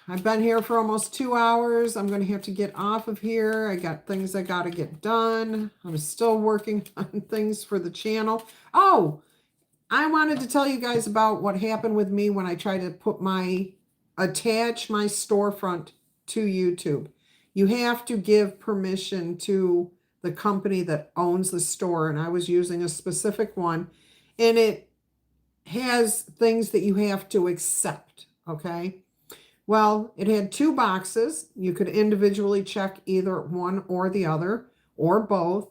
I've been here for almost 2 hours. I'm going to have to get off of here. I got things I got to get done. I'm still working on things for the channel. Oh, I wanted to tell you guys about what happened with me when I tried to attach my storefront to YouTube. You have to give permission to the company that owns the store, and I was using a specific one, and it has things that you have to accept, okay? Well, it had 2 boxes. You could individually check either one or the other, or both.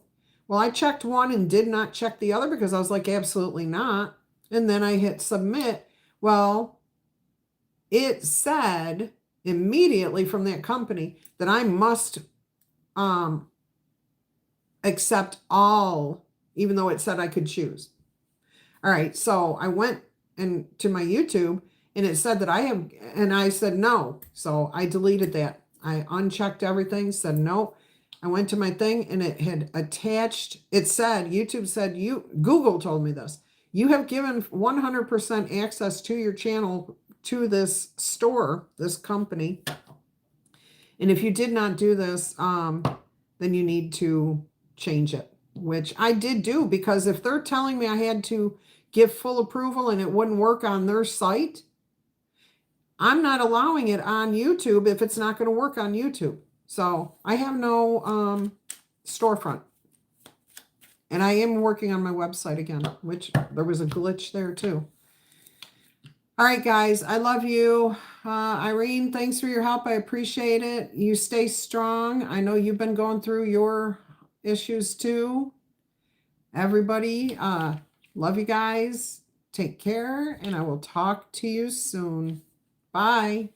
Well, I checked one and did not check the other because I was like, absolutely not. And then I hit submit. Well, it said immediately from that company that I must accept all, even though it said I could choose. All right, so I went to my YouTube and it said that and I said no. So I deleted that. I unchecked everything, said no. I went to my thing and it had attached, YouTube said, Google told me this. You have given 100% access to your channel to this store, this company. And if you did not do this, then you need to change it, which I did do, because if they're telling me I had to give full approval and it wouldn't work on their site, I'm not allowing it on YouTube if it's not going to work on YouTube. So I have no storefront. And I am working on my website again, which there was a glitch there too. All right, guys, I love you. Irene, thanks for your help. I appreciate it. You stay strong. I know you've been going through your issues too. Everybody, love you guys. Take care, and I will talk to you soon. Bye.